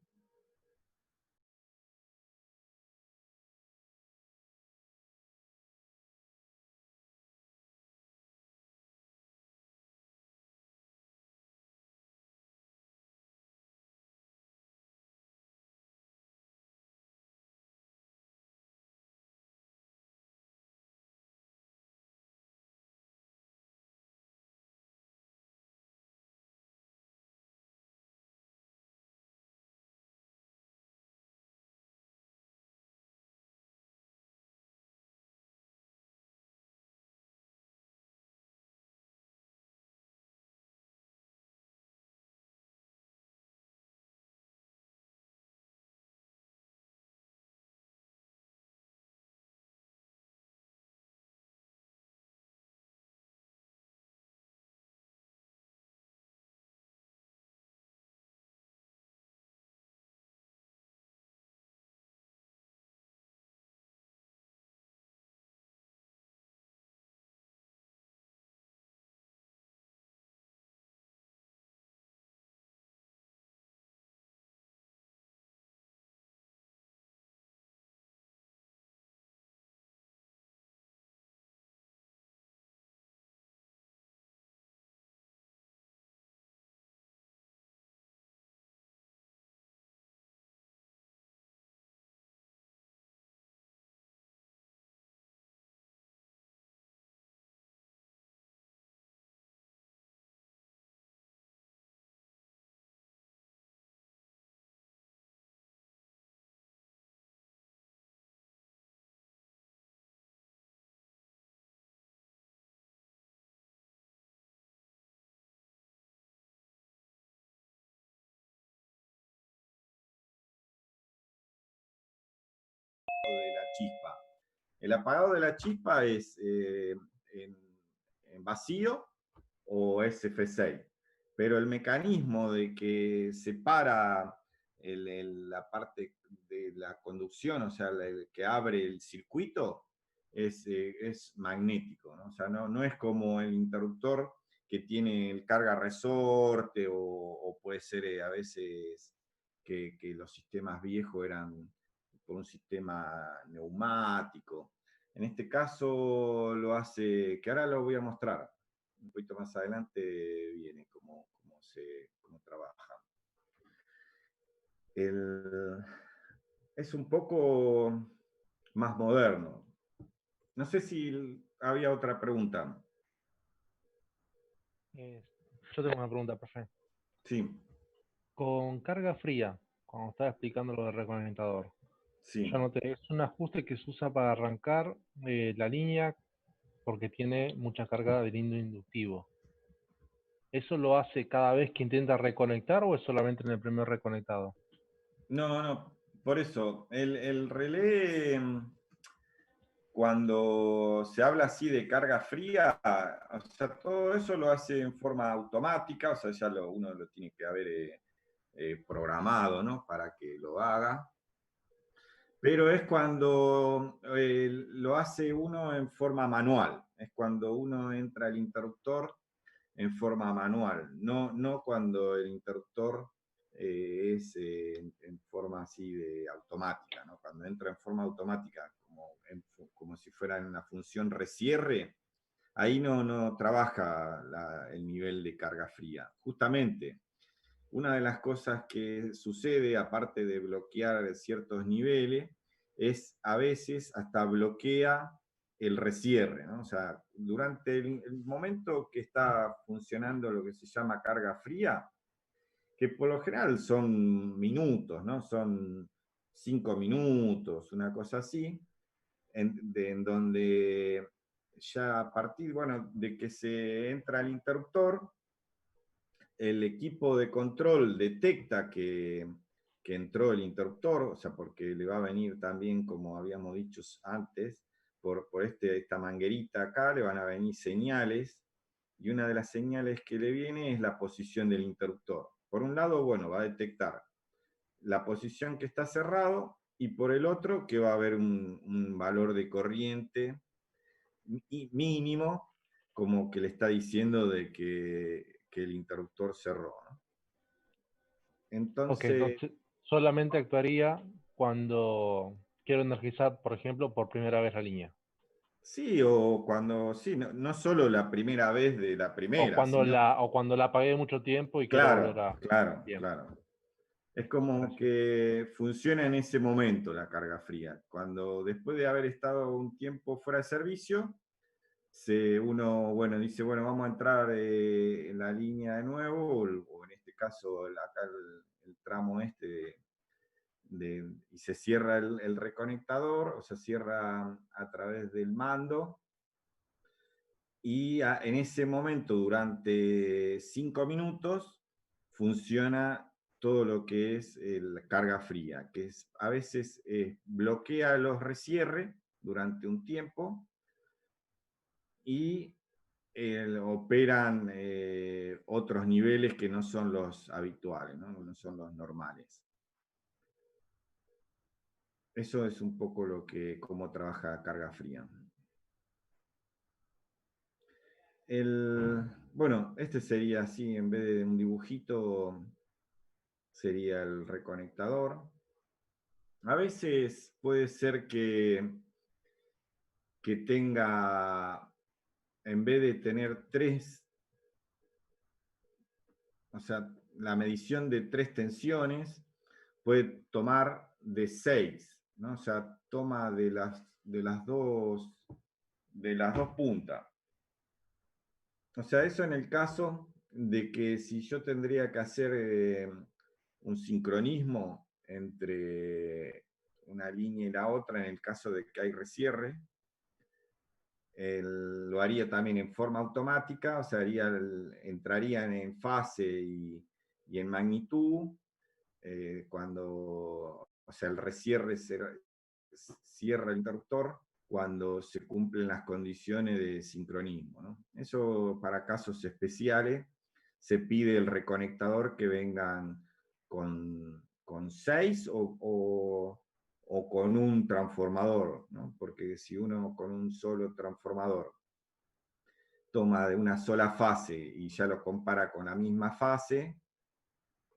De la chispa. El apagado de la chispa es en vacío o SF6, pero el mecanismo de que separa la parte de la conducción, o sea, el que abre el circuito, es magnético, ¿no? O sea, no es como el interruptor que tiene el carga resorte, o puede ser a veces que los sistemas viejos eran por un sistema neumático. En este caso lo hace, que ahora lo voy a mostrar, un poquito más adelante viene cómo trabaja. Es un poco más moderno. No sé si había otra pregunta. Yo tengo una pregunta, profe. Sí. Con carga fría, cuando estaba explicando lo del reconectador, Sí. yo noté, es un ajuste que se usa para arrancar la línea porque tiene mucha carga de hilo inductivo. ¿Eso lo hace cada vez que intenta reconectar o es solamente en el primer reconectado? No, por eso, el relé, cuando se habla así de carga fría, o sea, todo eso lo hace en forma automática, o sea, ya uno lo tiene que haber programado, ¿no? Para que lo haga. Pero es cuando lo hace uno en forma manual, es cuando uno entra al interruptor en forma manual, no cuando el interruptor es en forma así de automática, ¿no? Cuando entra en forma automática, como si fuera en una función recierre, ahí no trabaja el nivel de carga fría. Justamente, una de las cosas que sucede, aparte de bloquear ciertos niveles, es a veces hasta bloquea el recierre, ¿no? O sea, durante el momento que está funcionando lo que se llama carga fría, que por lo general son minutos, ¿no? Son 5 minutos, una cosa así, en donde ya a partir, bueno, de que se entra el interruptor, el equipo de control detecta que entró el interruptor, o sea, porque le va a venir también, como habíamos dicho antes, por esta manguerita acá, le van a venir señales, y una de las señales que le viene es la posición del interruptor. Por un lado, bueno, va a detectar la posición que está cerrado, y por el otro, que va a haber un valor de corriente mínimo, como que le está diciendo de que el interruptor cerró, ¿no? Entonces solamente actuaría cuando quiero energizar, por ejemplo, por primera vez la línea. Sí, o cuando, sí, no solo la primera vez de la primera, o cuando la apagué mucho tiempo y quiero volver a... Claro. Es como que funciona en ese momento la carga fría. Cuando después de haber estado un tiempo fuera de servicio, uno, bueno, dice, bueno, vamos a entrar en la línea de nuevo, o en este caso acá el tramo y se cierra el reconectador, o se cierra a través del mando, y en ese momento, durante 5 minutos, funciona todo lo que es la carga fría, que a veces bloquea los recierres durante un tiempo y operan otros niveles que no son los habituales, no son los normales. Eso es un poco cómo trabaja carga fría. Bueno, este sería así, en vez de un dibujito, sería el reconectador. A veces puede ser que tenga, en vez de tener 3, o sea, la medición de 3 tensiones, puede tomar de 6, ¿no? O sea, toma de las dos puntas. O sea, eso en el caso de que si yo tendría que hacer un sincronismo entre una línea y la otra, en el caso de que hay recierre, lo haría también en forma automática, o sea, entrarían en fase y en magnitud, cuando, o sea, el recierre cierra el interruptor cuando se cumplen las condiciones de sincronismo, ¿no? Eso para casos especiales se pide el reconectador que vengan con 6 o con un transformador, ¿no? Porque si uno con un solo transformador toma de una sola fase y ya lo compara con la misma fase,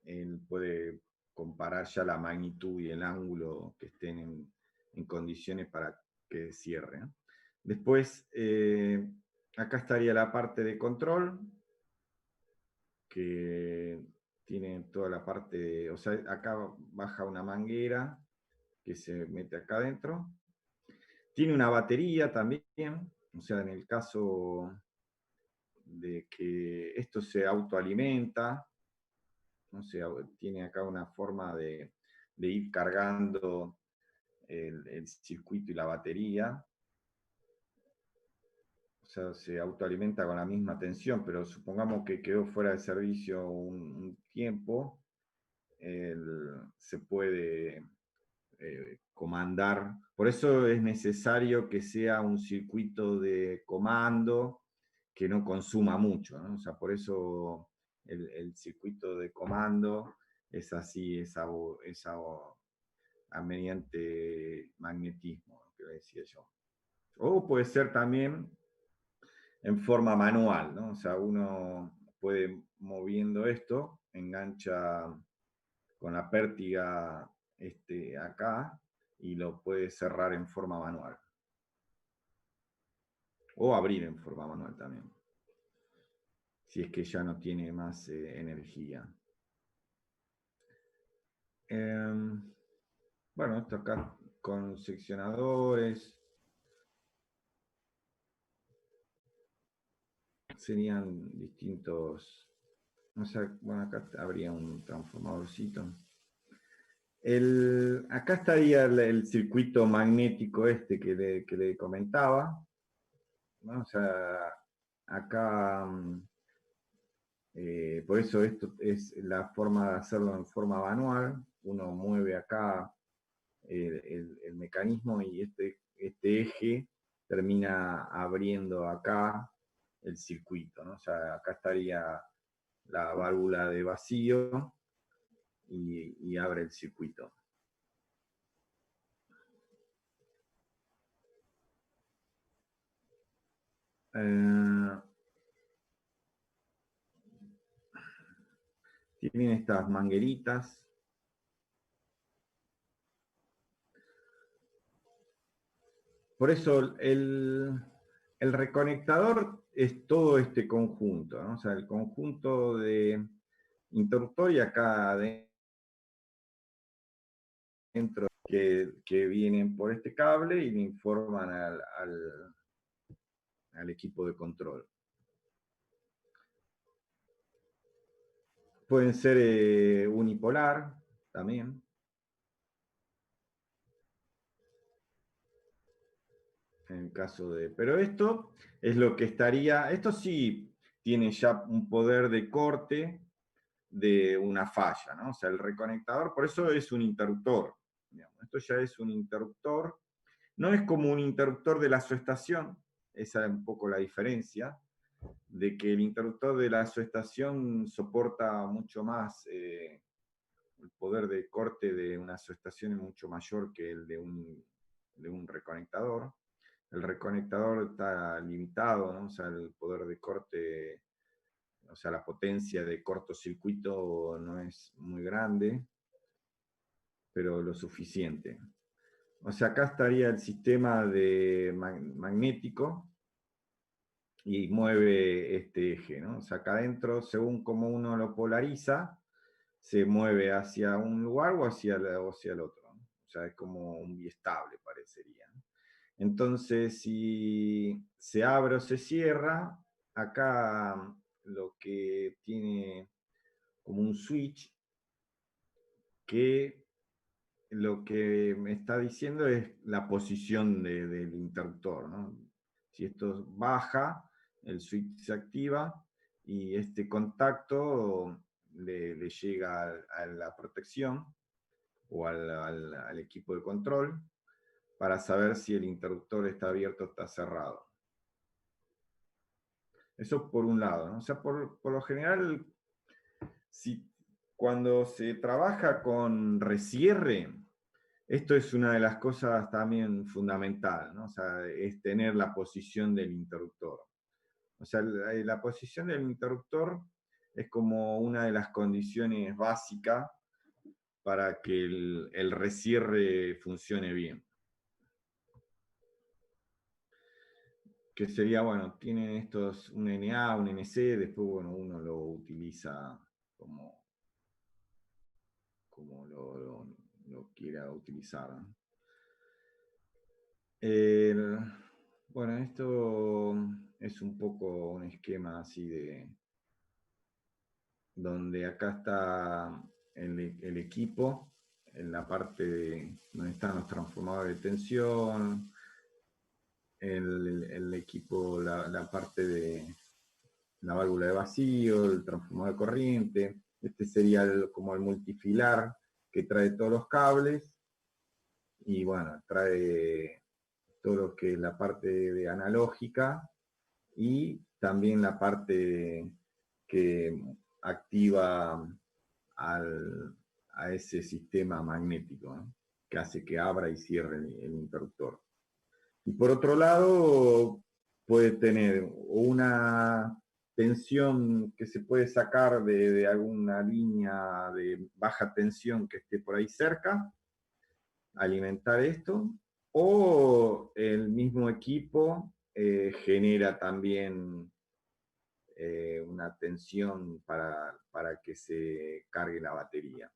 él puede comparar ya la magnitud y el ángulo que estén en condiciones para que cierre, ¿no? Después, acá estaría la parte de control, que tiene toda la parte, o sea, acá baja una manguera que se mete acá adentro. Tiene una batería también, o sea, en el caso de que esto se autoalimenta, ¿no? Tiene acá una forma de ir cargando el circuito y la batería. O sea, se autoalimenta con la misma tensión, pero supongamos que quedó fuera de servicio un tiempo, se puede comandar. Por eso es necesario que sea un circuito de comando que no consuma mucho, ¿no? O sea, por eso el circuito de comando es así, mediante magnetismo, que decía yo. O puede ser también en forma manual, ¿no? O sea, uno puede, moviendo esto, engancha con la pértiga acá y lo puede cerrar en forma manual. O abrir en forma manual también. Si es que ya no tiene más energía. Bueno, esto acá con seccionadores. Serían distintos. O sea, bueno, acá habría un transformadorcito. Acá estaría el circuito magnético que le comentaba, ¿no? O sea, acá, por eso esto es la forma de hacerlo en forma manual. Uno mueve acá el mecanismo y este eje termina abriendo acá el circuito, ¿no? O sea, acá estaría la válvula de vacío y abre el circuito. Tienen estas mangueritas. Por eso el reconectador es todo este conjunto, ¿no? O sea, el conjunto de interruptor y acá adentro que vienen por este cable y le informan al equipo de control. Pueden ser unipolar también. En el caso de... Pero esto es lo que estaría... Esto sí tiene ya un poder de corte de una falla, ¿no? O sea, el reconectador, por eso es un interruptor. Digamos. Esto ya es un interruptor. No es como un interruptor de la subestación, esa es un poco la diferencia, de que el interruptor de la subestación soporta mucho más, el poder de corte de una subestación es mucho mayor que el de un reconectador. El reconectador está limitado, ¿no? O sea, el poder de corte, o sea, la potencia de cortocircuito no es muy grande, pero lo suficiente. O sea, acá estaría el sistema de magnético y mueve este eje, ¿no? O sea, acá adentro, según cómo uno lo polariza, se mueve hacia un lugar o hacia el otro, ¿no? O sea, es como un biestable, parecería, ¿no? Entonces, si se abre o se cierra, acá lo que tiene como un switch que lo que me está diciendo es la posición del interruptor, ¿no? Si esto baja, el switch se activa y este contacto le llega a la protección o al equipo de control para saber si el interruptor está abierto o está cerrado. Eso por un lado, ¿no? O sea, por lo general, cuando se trabaja con recierre, esto es una de las cosas también fundamentales, ¿no? O sea, es tener la posición del interruptor. O sea, la posición del interruptor es como una de las condiciones básicas para que el recierre funcione bien. que sería, bueno, tienen estos un NA, un NC, después, bueno, uno lo utiliza como lo quiera utilizar, ¿no? Bueno, esto es un poco un esquema así de donde acá está el equipo, en la parte donde están los transformadores de tensión, el equipo, la parte de la válvula de vacío, el transformador de corriente. Este sería como el multifilar que trae todos los cables, y bueno, trae todo lo que es la parte de analógica y también la parte que activa a ese sistema magnético, ¿no? Que hace que abra y cierre el interruptor. Y por otro lado, puede tener una tensión que se puede sacar de alguna línea de baja tensión que esté por ahí cerca, alimentar esto, o el mismo equipo genera también una tensión para que se cargue la batería.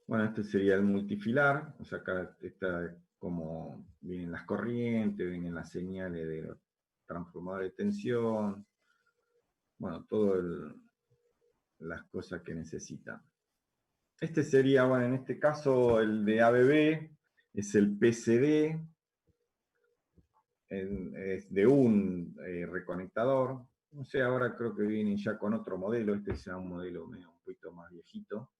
Bueno, este sería el multifilar, o sea, acá está como vienen las corrientes, vienen las señales de los transformadores de tensión, bueno, todas las cosas que necesita. Este sería, bueno, en este caso el de ABB, es el PCD, es de un reconectador. No sé, ahora creo que vienen ya con otro modelo, este será un modelo medio un poquito más viejito.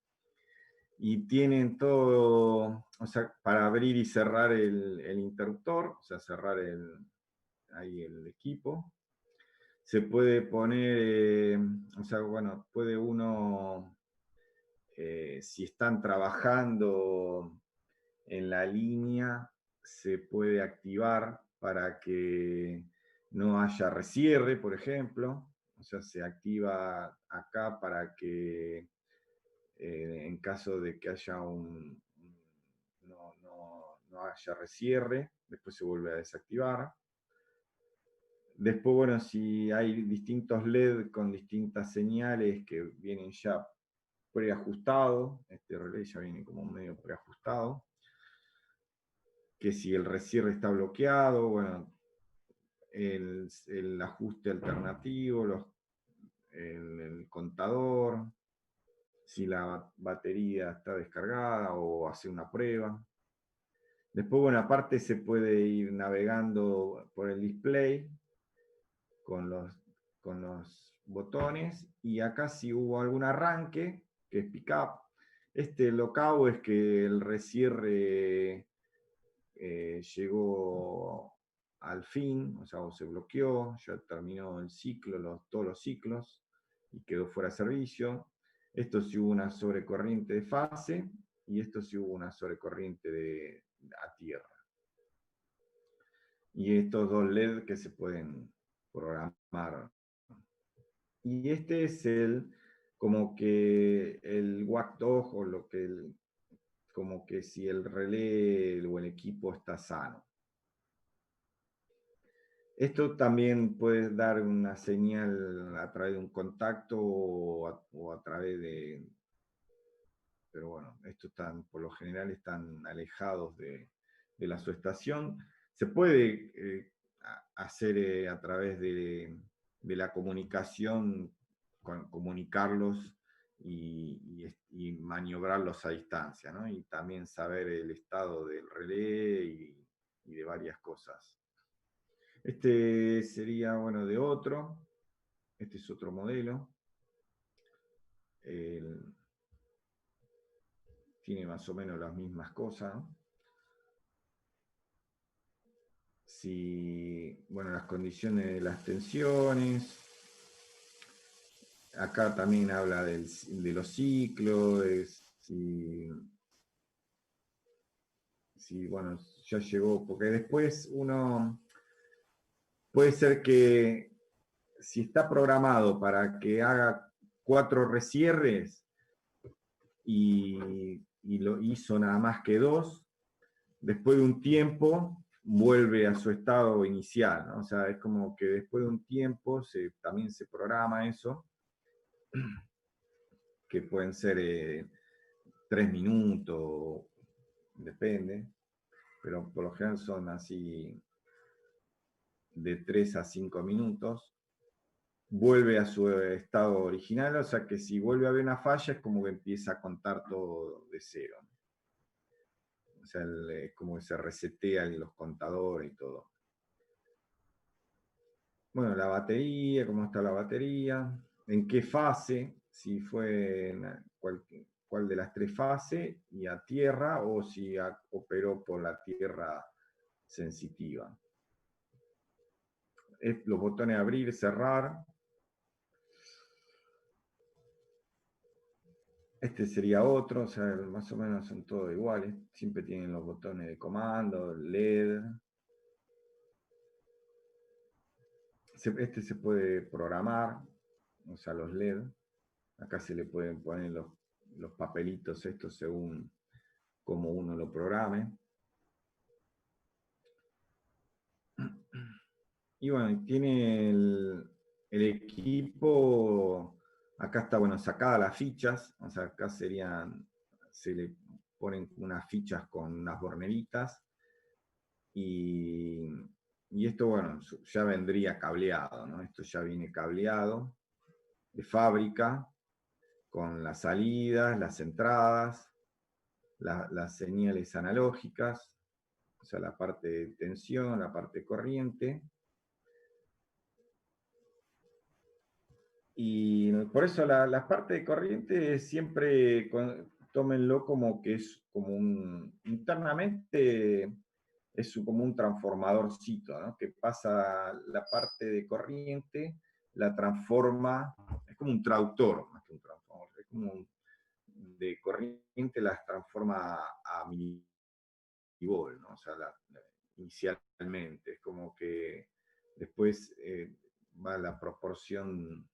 Y tienen todo, o sea, para abrir y cerrar el interruptor, o sea, cerrar ahí el equipo. Se puede poner, o sea, bueno, puede uno, si están trabajando en la línea, se puede activar para que no haya rescierre, por ejemplo. O sea, se activa acá para que en caso de que haya no haya rescierre, después se vuelve a desactivar. Después, bueno, si hay distintos LED con distintas señales que vienen ya preajustados, este relé ya viene como medio preajustado, que si el rescierre está bloqueado, bueno, el ajuste alternativo, el contador, si la batería está descargada o hace una prueba. Después, bueno, aparte se puede ir navegando por el display con los botones, y acá si hubo algún arranque, que es pick-up. Este lockout es que el rescierre llegó al fin, o sea, o se bloqueó, ya terminó el ciclo, todos los ciclos, y quedó fuera de servicio. Esto sí hubo una sobrecorriente de fase, y esto sí hubo una sobrecorriente a tierra. Y estos dos LED que se pueden programar. Y este es como que el watchdog, o como que si el relé o el equipo está sano. Esto también puede dar una señal a través de un contacto o a través de... Pero bueno, estos por lo general están alejados de la subestación. Se puede hacer a través de la comunicación, comunicarlos y maniobrarlos a distancia, ¿no? Y también saber el estado del relé y de varias cosas. Este sería, bueno, de otro. Este es otro modelo. Tiene más o menos las mismas cosas, ¿no? Bueno, las condiciones de las tensiones. Acá también habla de los ciclos, bueno, ya llegó, porque después uno puede ser que si está programado para que haga 4 rescierres y lo hizo nada más que 2, después de un tiempo vuelve a su estado inicial, ¿no? O sea, es como que después de un tiempo también se programa eso, que pueden ser 3 minutos, depende, pero por lo general son así de 3 a 5 minutos, vuelve a su estado original, o sea que si vuelve a haber una falla es como que empieza a contar todo de cero. O sea, es como que se resetean los contadores y todo. Bueno, la batería, cómo está la batería, en qué fase, si fue cuál de las 3 fases, y a tierra, o si operó por la tierra sensitiva. Los botones abrir, cerrar. Este sería otro, o sea, más o menos son todos iguales. Siempre tienen los botones de comando, LED. Este se puede programar, o sea, los LED. Acá se le pueden poner los papelitos estos según cómo uno lo programe. Y bueno, tiene el equipo, acá está, bueno, sacadas las fichas, o sea, acá se le ponen unas fichas con unas borneritas, y esto, bueno, ya vendría cableado, ¿no? Esto ya viene cableado de fábrica, con las salidas, las entradas, las señales analógicas, o sea, la parte de tensión, la parte de corriente. Y por eso la parte de corriente siempre tómenlo como que es como internamente es como un transformadorcito, ¿no? Que pasa la parte de corriente, la transforma, es como un trautor, más que un transformador, es como de corriente las transforma a milivolt, ¿no? O sea, inicialmente, es como que después va la proporción,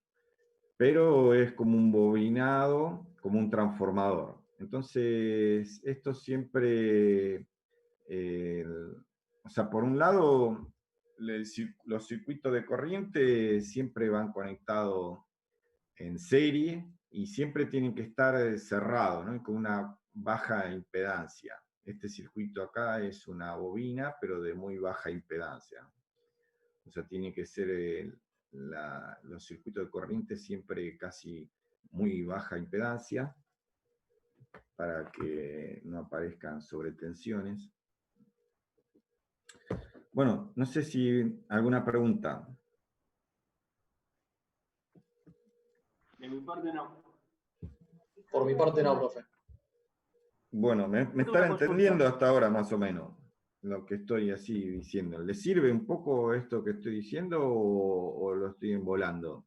pero es como un bobinado, como un transformador. Entonces, esto siempre, o sea, por un lado, los circuitos de corriente siempre van conectados en serie y siempre tienen que estar cerrados, ¿no? Con una baja impedancia. Este circuito acá es una bobina, pero de muy baja impedancia. O sea, tiene que ser los circuitos de corriente siempre casi muy baja impedancia para que no aparezcan sobretensiones. Bueno, no sé si alguna pregunta. De mi parte no. Por mi parte no, profe. Bueno, me Tengo están una consulta. entendiendo hasta ahora más o menos lo que estoy así diciendo. ¿Les sirve un poco esto que estoy diciendo o lo estoy volando?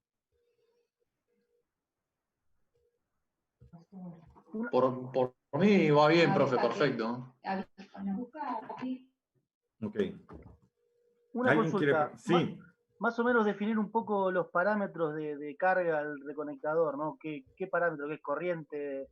Por mí va bien, profe, perfecto. Ok. Una ¿Alguien quiere? consulta. Sí. Más o menos definir un poco los parámetros de carga del reconectador, ¿no? ¿Qué parámetro? ¿Qué es corriente?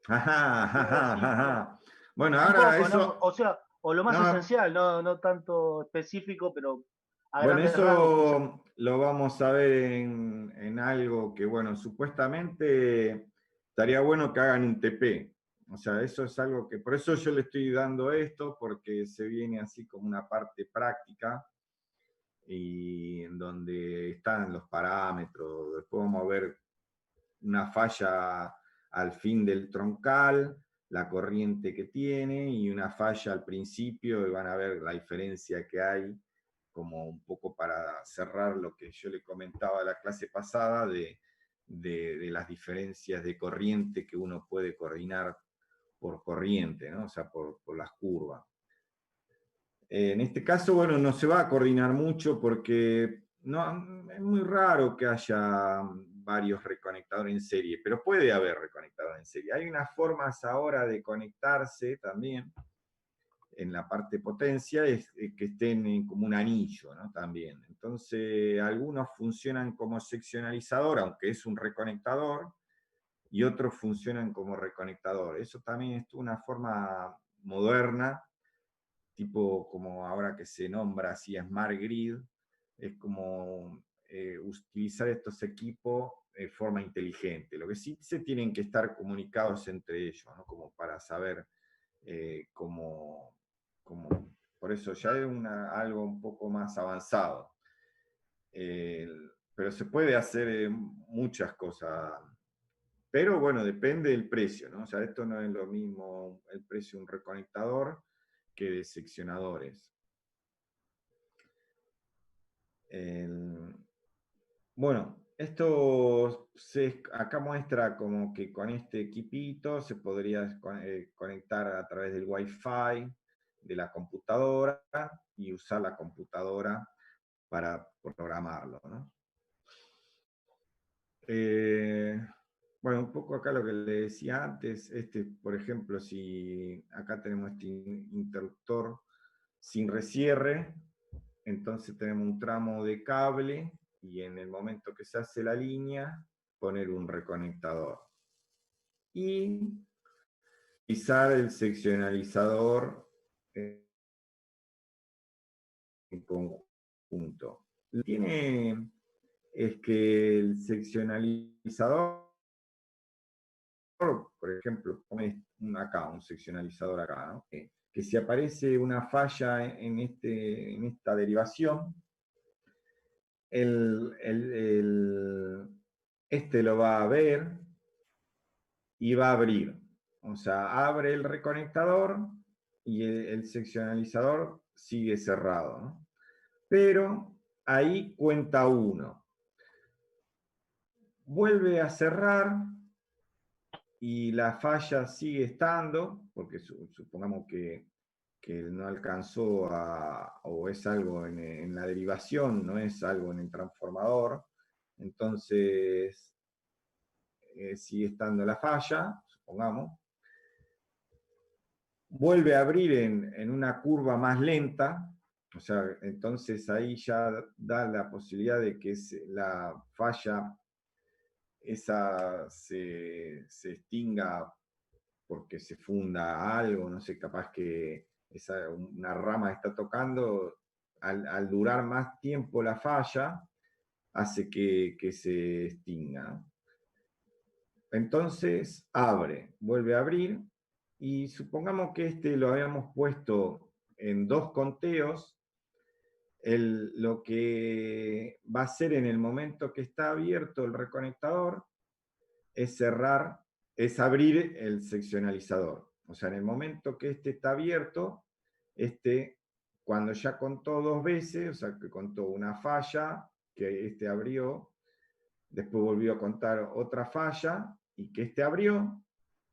Ajá, ajá, ajá. Bueno, Un ahora poco, ¿no? eso. O sea, o lo más No, esencial, no tanto específico, pero a bueno, grandes rasgos quizás. eso lo vamos a ver en algo que, bueno, supuestamente estaría bueno que hagan un TP. O sea, eso es algo que, por eso yo le estoy dando esto, porque se viene así como una parte práctica, y en donde están los parámetros. Después vamos a ver una falla al fin del troncal, la corriente que tiene, y una falla al principio, y van a ver la diferencia que hay, como un poco para cerrar lo que yo le comentaba la clase pasada de las diferencias de corriente que uno puede coordinar por corriente, ¿no? O sea, por las curvas. En este caso, bueno, no se va a coordinar mucho porque no, es muy raro que haya varios reconectadores en serie, pero puede haber reconectadores en serie. Hay unas formas ahora de conectarse también en la parte potencia, que estén como un anillo, ¿no? También. Entonces, algunos funcionan como seccionalizador, aunque es un reconectador, y otros funcionan como reconectador. Eso también es una forma moderna tipo como ahora que se nombra así Smart Grid, es como utilizar estos equipos de forma inteligente. Lo que sí se tienen que estar comunicados entre ellos, ¿no? Como para saber cómo, por eso ya es algo un poco más avanzado. Pero se puede hacer muchas cosas. Pero bueno, depende del precio, ¿no? O sea, esto no es lo mismo el precio de un reconectador que de seccionadores. Bueno, esto acá muestra como que con este equipito se podría conectar a través del Wi-Fi de la computadora y usar la computadora para programarlo, ¿no? Bueno, un poco acá lo que le decía antes, por ejemplo, si acá tenemos este interruptor sin recierre, entonces tenemos un tramo de cable y en el momento que se hace la línea, poner un reconectador. Y utilizar el seccionalizador en conjunto. Lo que tiene es que el seccionalizador, por ejemplo, pone acá, un seccionalizador acá, ¿no? Que si aparece una falla en esta derivación, este lo va a ver y va a abrir. O sea, abre el reconectador y el seccionalizador sigue cerrado, ¿no? Pero ahí cuenta 1. Vuelve a cerrar y la falla sigue estando, porque supongamos que no alcanzó o es algo en la derivación, no es algo en el transformador, entonces sigue estando la falla, supongamos, vuelve a abrir en una curva más lenta, o sea, entonces ahí ya da la posibilidad de que la falla esa se extinga porque se funda algo, no sé, capaz que una rama está tocando, al durar más tiempo la falla, hace que se extinga. Entonces abre, vuelve a abrir, y supongamos que lo habíamos puesto en 2 conteos, lo que va a hacer en el momento que está abierto el reconectador es abrir el seccionalizador. O sea, en el momento que está abierto, cuando ya contó 2 veces, o sea, que contó una falla, que abrió, después volvió a contar otra falla, y que abrió,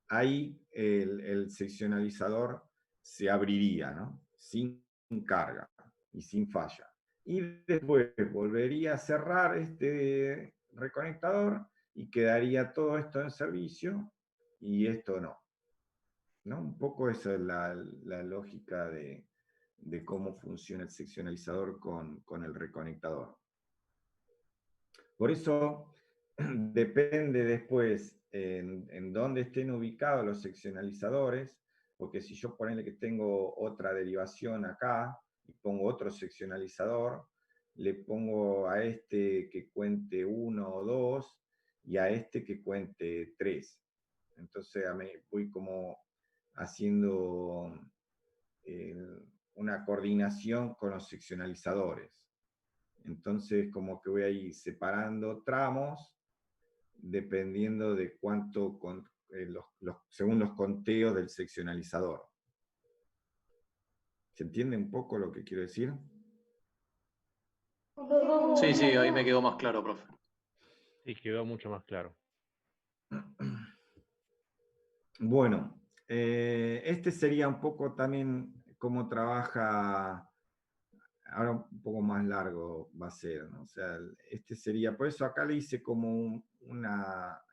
ahí el seccionalizador se abriría, ¿no? Sin carga y sin falla. Y después volvería a cerrar este reconectador y quedaría todo esto en servicio y esto no. ¿No? Un poco esa es la lógica de cómo funciona el seccionalizador con el reconectador. Por eso depende después en dónde estén ubicados los seccionalizadores, porque si yo ponele que tengo otra derivación acá y pongo otro seccionalizador, le pongo a que cuente 1 o 2 y a que cuente 3. Entonces voy como haciendo una coordinación con los seccionalizadores. Entonces, como que voy a ir separando tramos dependiendo de cuánto, según los conteos del seccionalizador. ¿Se entiende un poco lo que quiero decir? Sí, sí, ahí me quedó más claro, profe. Sí, quedó mucho más claro. Bueno, sería un poco también cómo trabaja. Ahora un poco más largo va a ser, ¿no? O sea, sería, por eso acá le hice como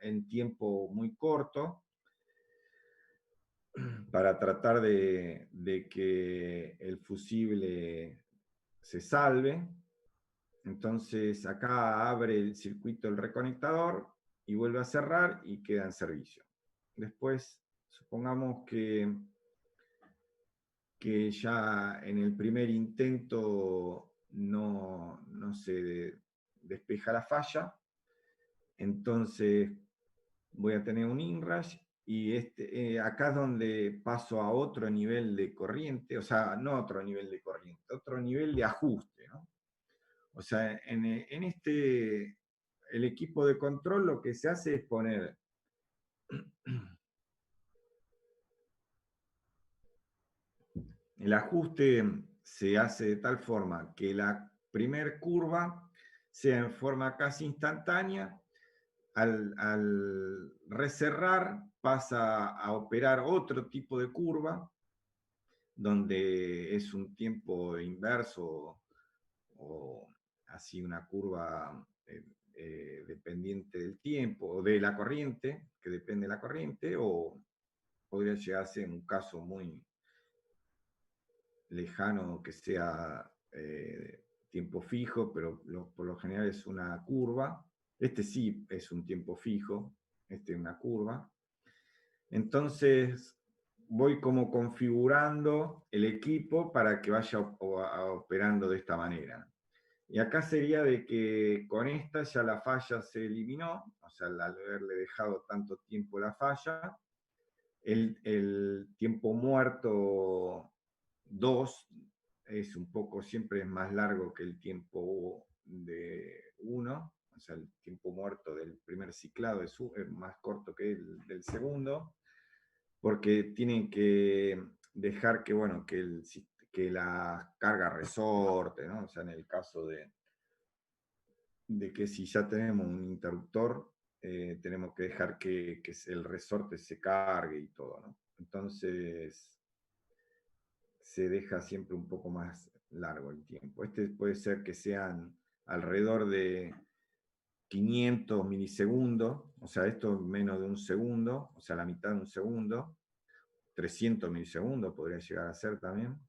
en tiempo muy corto, para tratar de que el fusible se salve. Entonces acá abre el circuito el reconectador y vuelve a cerrar y queda en servicio. Después, supongamos que que ya en el primer intento no se despeja la falla, entonces voy a tener un inrush y acá es donde paso a otro nivel de corriente, o sea, no otro nivel de corriente, otro nivel de ajuste, ¿no? O sea, en el equipo de control lo que se hace es poner el ajuste, se hace de tal forma que la primer curva sea en forma casi instantánea. Al recerrar pasa a operar otro tipo de curva, donde es un tiempo inverso o así una curva dependiente del tiempo o de la corriente, que depende de la corriente, o podría llegarse en un caso muy lejano que sea tiempo fijo, pero por lo general es una curva. Este sí es un tiempo fijo, este es una curva. Entonces voy como configurando el equipo para que vaya operando de esta manera. Y acá sería de que con esta ya la falla se eliminó, o sea, al haberle dejado tanto tiempo la falla, el tiempo muerto 2 es un poco, siempre es más largo que el tiempo de 1, o sea, el tiempo muerto del primer ciclado es más corto que el del segundo, porque tienen que dejar que, bueno, que la carga resorte, ¿no? O sea, en el caso de que si ya tenemos un interruptor, tenemos que dejar que el resorte se cargue y todo, ¿no? Entonces, se deja siempre un poco más largo el tiempo. Este puede ser que sean alrededor de 500 milisegundos, o sea, esto menos de un segundo, o sea, la mitad de un segundo, 300 milisegundos podría llegar a ser también.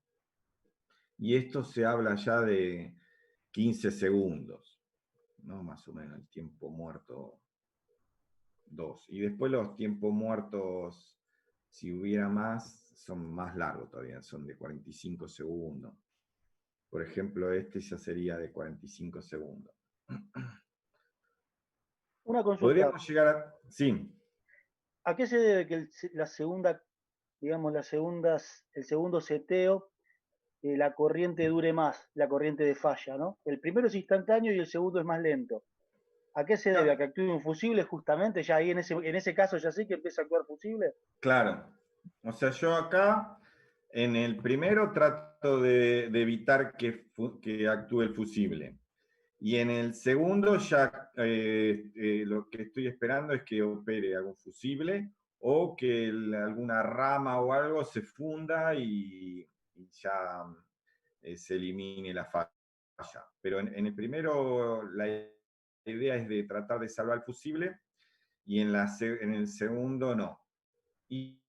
Y esto se habla ya de 15 segundos, ¿no? Más o menos el tiempo muerto 2. Y después los tiempos muertos, si hubiera más, son más largos todavía, son de 45 segundos. Por ejemplo, este ya sería de 45 segundos. Una consulta. Podríamos llegar a... Sí. ¿A qué se debe que la segunda, digamos, el segundo seteo, la corriente dure más, la corriente de falla, ¿no? El primero es instantáneo y el segundo es más lento. ¿A qué se debe? ¿A que actúe un fusible justamente? Ya ahí en ese caso ya sí que empieza a actuar fusible. Claro. O sea, yo acá, en el primero trato de evitar que actúe el fusible. Y en el segundo ya lo que estoy esperando es que opere algún fusible o que alguna rama o algo se funda y ya se elimine la falla. Pero en el primero la idea es de tratar de salvar el fusible y en el segundo no. Y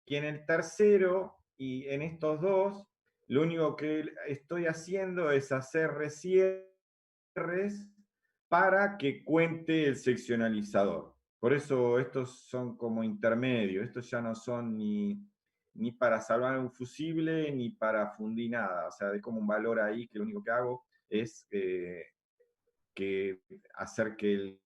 en el tercero y en estos dos, lo único que estoy haciendo es hacer recierres para que cuente el seccionalizador. Por eso estos son como intermedios, estos ya no son ni para salvar un fusible ni para fundir nada. O sea, es como un valor ahí que lo único que hago es que hacer que el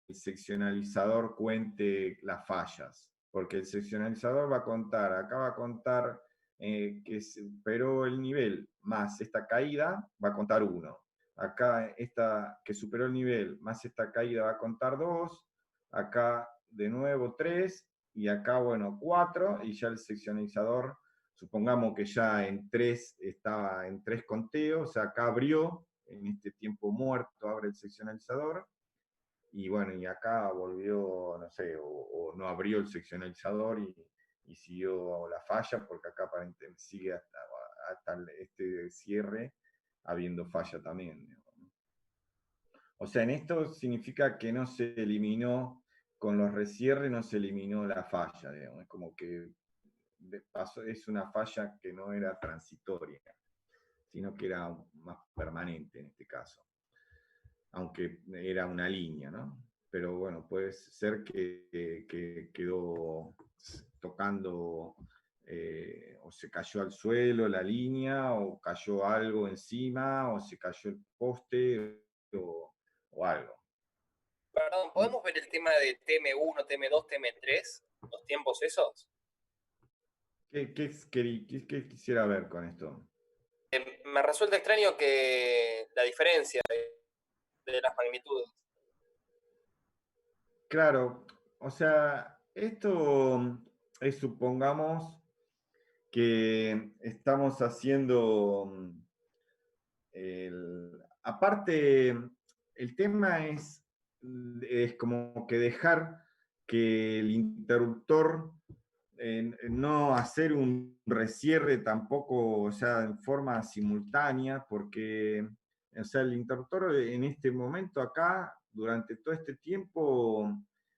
seccionalizador cuente las fallas, porque el seccionalizador va a contar, acá va a contar que superó el nivel más esta caída, va a contar 1. Acá esta que superó el nivel más esta caída va a contar 2, acá de nuevo 3, y acá, bueno, 4, y ya el seccionalizador, supongamos que ya en 3 estaba en 3 conteos, o sea, acá abrió, en este tiempo muerto abre el seccionalizador, y bueno, y acá volvió, no sé, o no abrió el seccionalizador y siguió la falla, porque acá aparentemente sigue hasta este cierre habiendo falla también. O sea, en esto significa que no se eliminó, con los recierres no se eliminó la falla, digamos. Es como que es una falla que no era transitoria, sino que era más permanente en este caso, aunque era una línea, ¿no? Pero bueno, puede ser que quedó tocando o se cayó al suelo la línea, o cayó algo encima, o se cayó el poste, o algo. Perdón, ¿podemos ver el tema de TM1, TM2, TM3? ¿Los tiempos esos? ¿Qué quisiera ver con esto? Me resulta extraño que la diferencia de las magnitudes. Claro, o sea, esto es, supongamos, que estamos haciendo, aparte, el tema es como que dejar que el interruptor, no hacer un recierre tampoco, o sea, en forma simultánea, porque, o sea, el interruptor en este momento acá, durante todo este tiempo,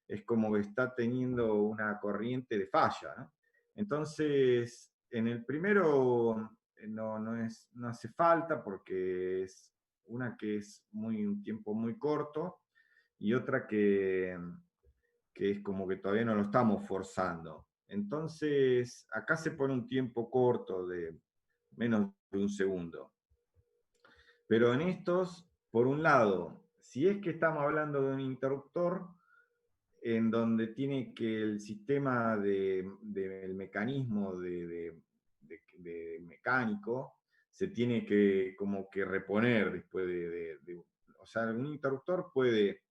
es como que está teniendo una corriente de falla, ¿no? Entonces, en el primero no hace falta porque es una que es un tiempo muy corto y otra que es como que todavía no lo estamos forzando. Entonces, acá se pone un tiempo corto de menos de un segundo. Pero en estos, por un lado, si es que estamos hablando de un interruptor en donde tiene que el sistema del mecanismo de mecánico se tiene que como que reponer después o sea, un interruptor puede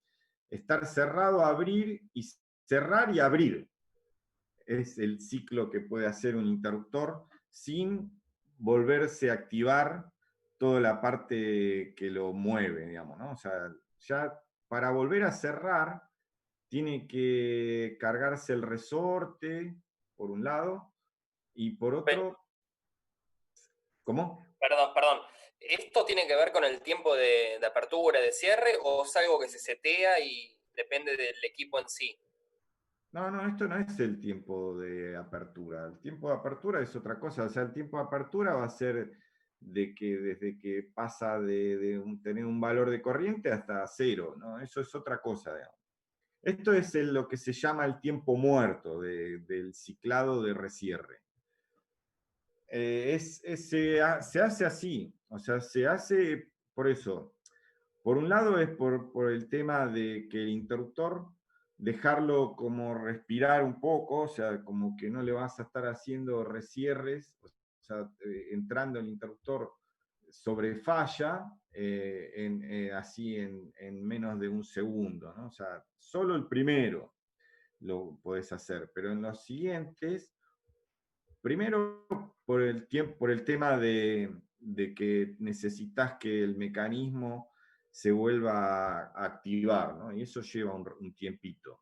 estar cerrado, abrir y cerrar y abrir. Es el ciclo que puede hacer un interruptor sin volverse a activar toda la parte que lo mueve, digamos, ¿no? O sea, ya para volver a cerrar tiene que cargarse el resorte, por un lado, y por otro... ¿Cómo? Perdón. ¿Esto tiene que ver con el tiempo de apertura, de cierre, o es algo que se setea y depende del equipo en sí? No, esto no es el tiempo de apertura. El tiempo de apertura es otra cosa. O sea, el tiempo de apertura va a ser de que desde que pasa de tener un valor de corriente hasta cero, ¿no? Eso es otra cosa, digamos. Esto es lo que se llama el tiempo muerto del ciclado de recierre. Se hace así, o sea, se hace por eso. Por un lado es por el tema de que el interruptor, dejarlo como respirar un poco, o sea, como que no le vas a estar haciendo recierres, o sea, entrando el interruptor sobre falla, así en menos de un segundo, ¿no? O sea, solo el primero lo podés hacer, pero en los siguientes, primero por el tema de que necesitas que el mecanismo se vuelva a activar, ¿no? Y eso lleva un tiempito.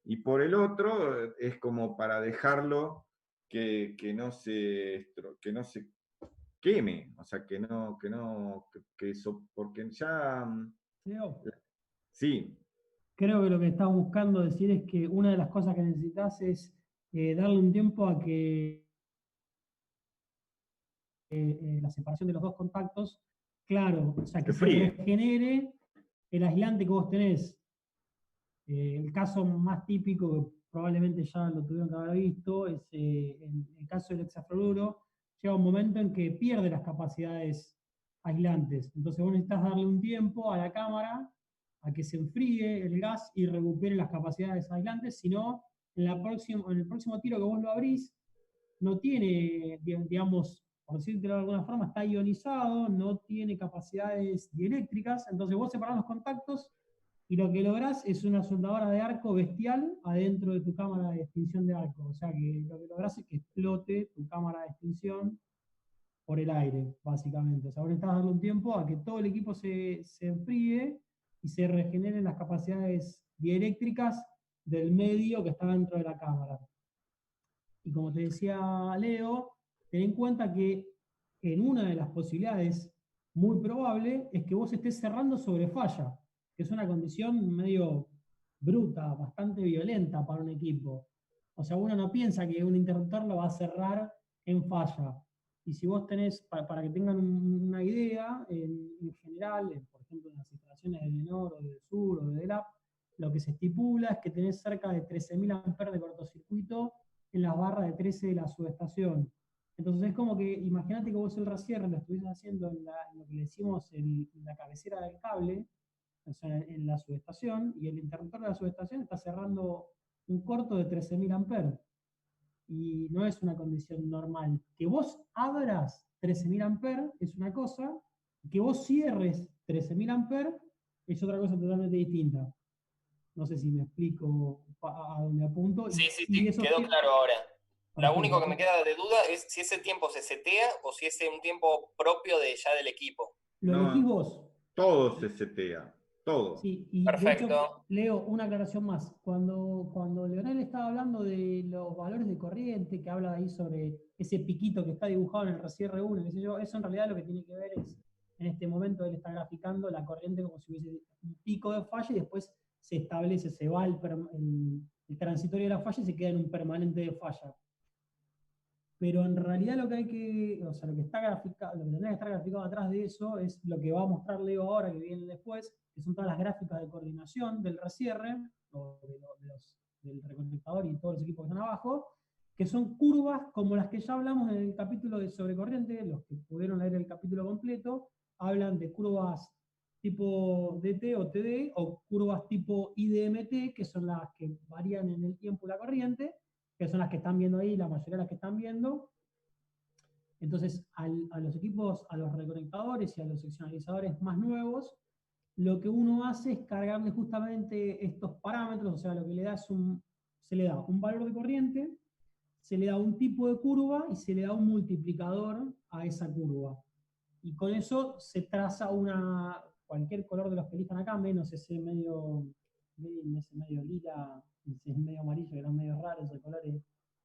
Y por el otro, es como para dejarlo que no se queme, o sea, que eso, porque ya... Leo, Sí, creo que lo que estás buscando decir es que una de las cosas que necesitas es darle un tiempo a que la separación de los dos contactos, claro, o sea, que que se fríe. regenere el aislante que vos tenés. El caso más típico, que probablemente ya lo tuvieron que haber visto, es el caso del hexafluoruro. Llega un momento en que pierde las capacidades aislantes. Entonces vos necesitas darle un tiempo a la cámara a que se enfríe el gas y recupere las capacidades aislantes, si no, en el próximo tiro que vos lo abrís, no tiene, digamos, por decirlo de alguna forma, está ionizado, no tiene capacidades dieléctricas, entonces vos separás los contactos y lo que lográs es una soldadora de arco bestial adentro de tu cámara de extinción de arco. O sea que lo que lográs es que explote tu cámara de extinción por el aire, básicamente. O sea, vos necesitas darle un tiempo a que todo el equipo se enfríe y se regeneren las capacidades dieléctricas del medio que está dentro de la cámara. Y como te decía Leo, ten en cuenta que en una de las posibilidades muy probable es que vos estés cerrando sobre falla, que es una condición medio bruta, bastante violenta para un equipo. O sea, uno no piensa que un interruptor lo va a cerrar en falla. Y si vos tenés, para que tengan una idea, en general, por ejemplo, en las instalaciones de Lenor o de Sur o de DELAP, lo que se estipula es que tenés cerca de 13.000 amperes de cortocircuito en las barras de 13 de la subestación. Entonces es como que, imagínate que vos el rasierre lo estuvieses haciendo en lo que le decimos en la cabecera del cable, o sea, en la subestación, y el interruptor de la subestación está cerrando un corto de 13.000 amperes. Y no es una condición normal. Que vos abras 13.000 amperes es una cosa, que vos cierres 13.000 amperes es otra cosa totalmente distinta. No sé si me explico a dónde apunto. Sí, eso quedó claro ahora. Lo Perfecto. único que me queda de duda es si ese tiempo se setea o si es un tiempo propio ya del equipo. Lo elegís vos. Todo se setea, todo. Sí, y perfecto. de hecho, Leo, una aclaración más. Cuando Leonel estaba hablando de los valores de corriente, que habla ahí sobre ese piquito que está dibujado en el RCR 1, qué sé yo, eso en realidad lo que tiene que ver es, en este momento él está graficando la corriente como si hubiese un pico de falla y después se establece, se va el transitorio de la falla y se queda en un permanente de falla. Pero en realidad lo que hay que, o sea, lo que está graficado, lo que tendría que estar graficado atrás de eso es lo que va a mostrar Leo ahora, que viene después, que son todas las gráficas de coordinación del RCR, o del reconectador y todos los equipos que están abajo, que son curvas como las que ya hablamos en el capítulo de sobrecorriente. Los que pudieron leer el capítulo completo, hablan de curvas tipo DT o TD, o curvas tipo IDMT, que son las que varían en el tiempo y la corriente, que son las que están viendo ahí, la mayoría de las que están viendo. Entonces, a los equipos, a los reconectadores y a los seccionalizadores más nuevos, lo que uno hace es cargarle justamente estos parámetros, o sea, lo que le da es se le da un valor de corriente, se le da un tipo de curva y se le da un multiplicador a esa curva. Y con eso se traza cualquier color de los que elijan acá, menos ese medio lila, ese medio amarillo, que eran medio raros esos colores,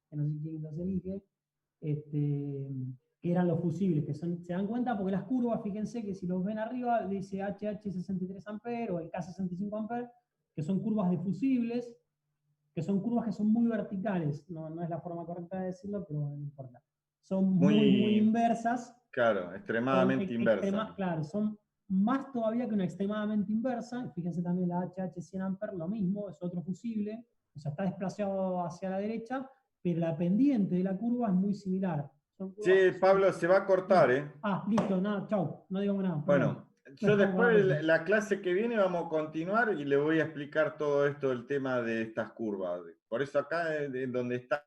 que no sé quién los elige, que eran los fusibles, que se dan cuenta porque las curvas, fíjense que si los ven arriba, dice HH63 amperes o el K65 amperes, que son curvas de fusibles, que son curvas que son muy verticales, no es la forma correcta de decirlo, pero no importa. Son muy inversas. Claro, extremadamente inversas. Claro, son más todavía que una extremadamente inversa. Fíjense también la HH100 amperes, lo mismo, es otro fusible, o sea, está desplazado hacia la derecha, pero la pendiente de la curva es muy similar. Sí, Pablo, se va a cortar, ¿eh? Listo, nada, chau, no digo nada. Bueno, yo después, la clase que viene, vamos a continuar y le voy a explicar todo esto, el tema de estas curvas. Por eso acá, donde está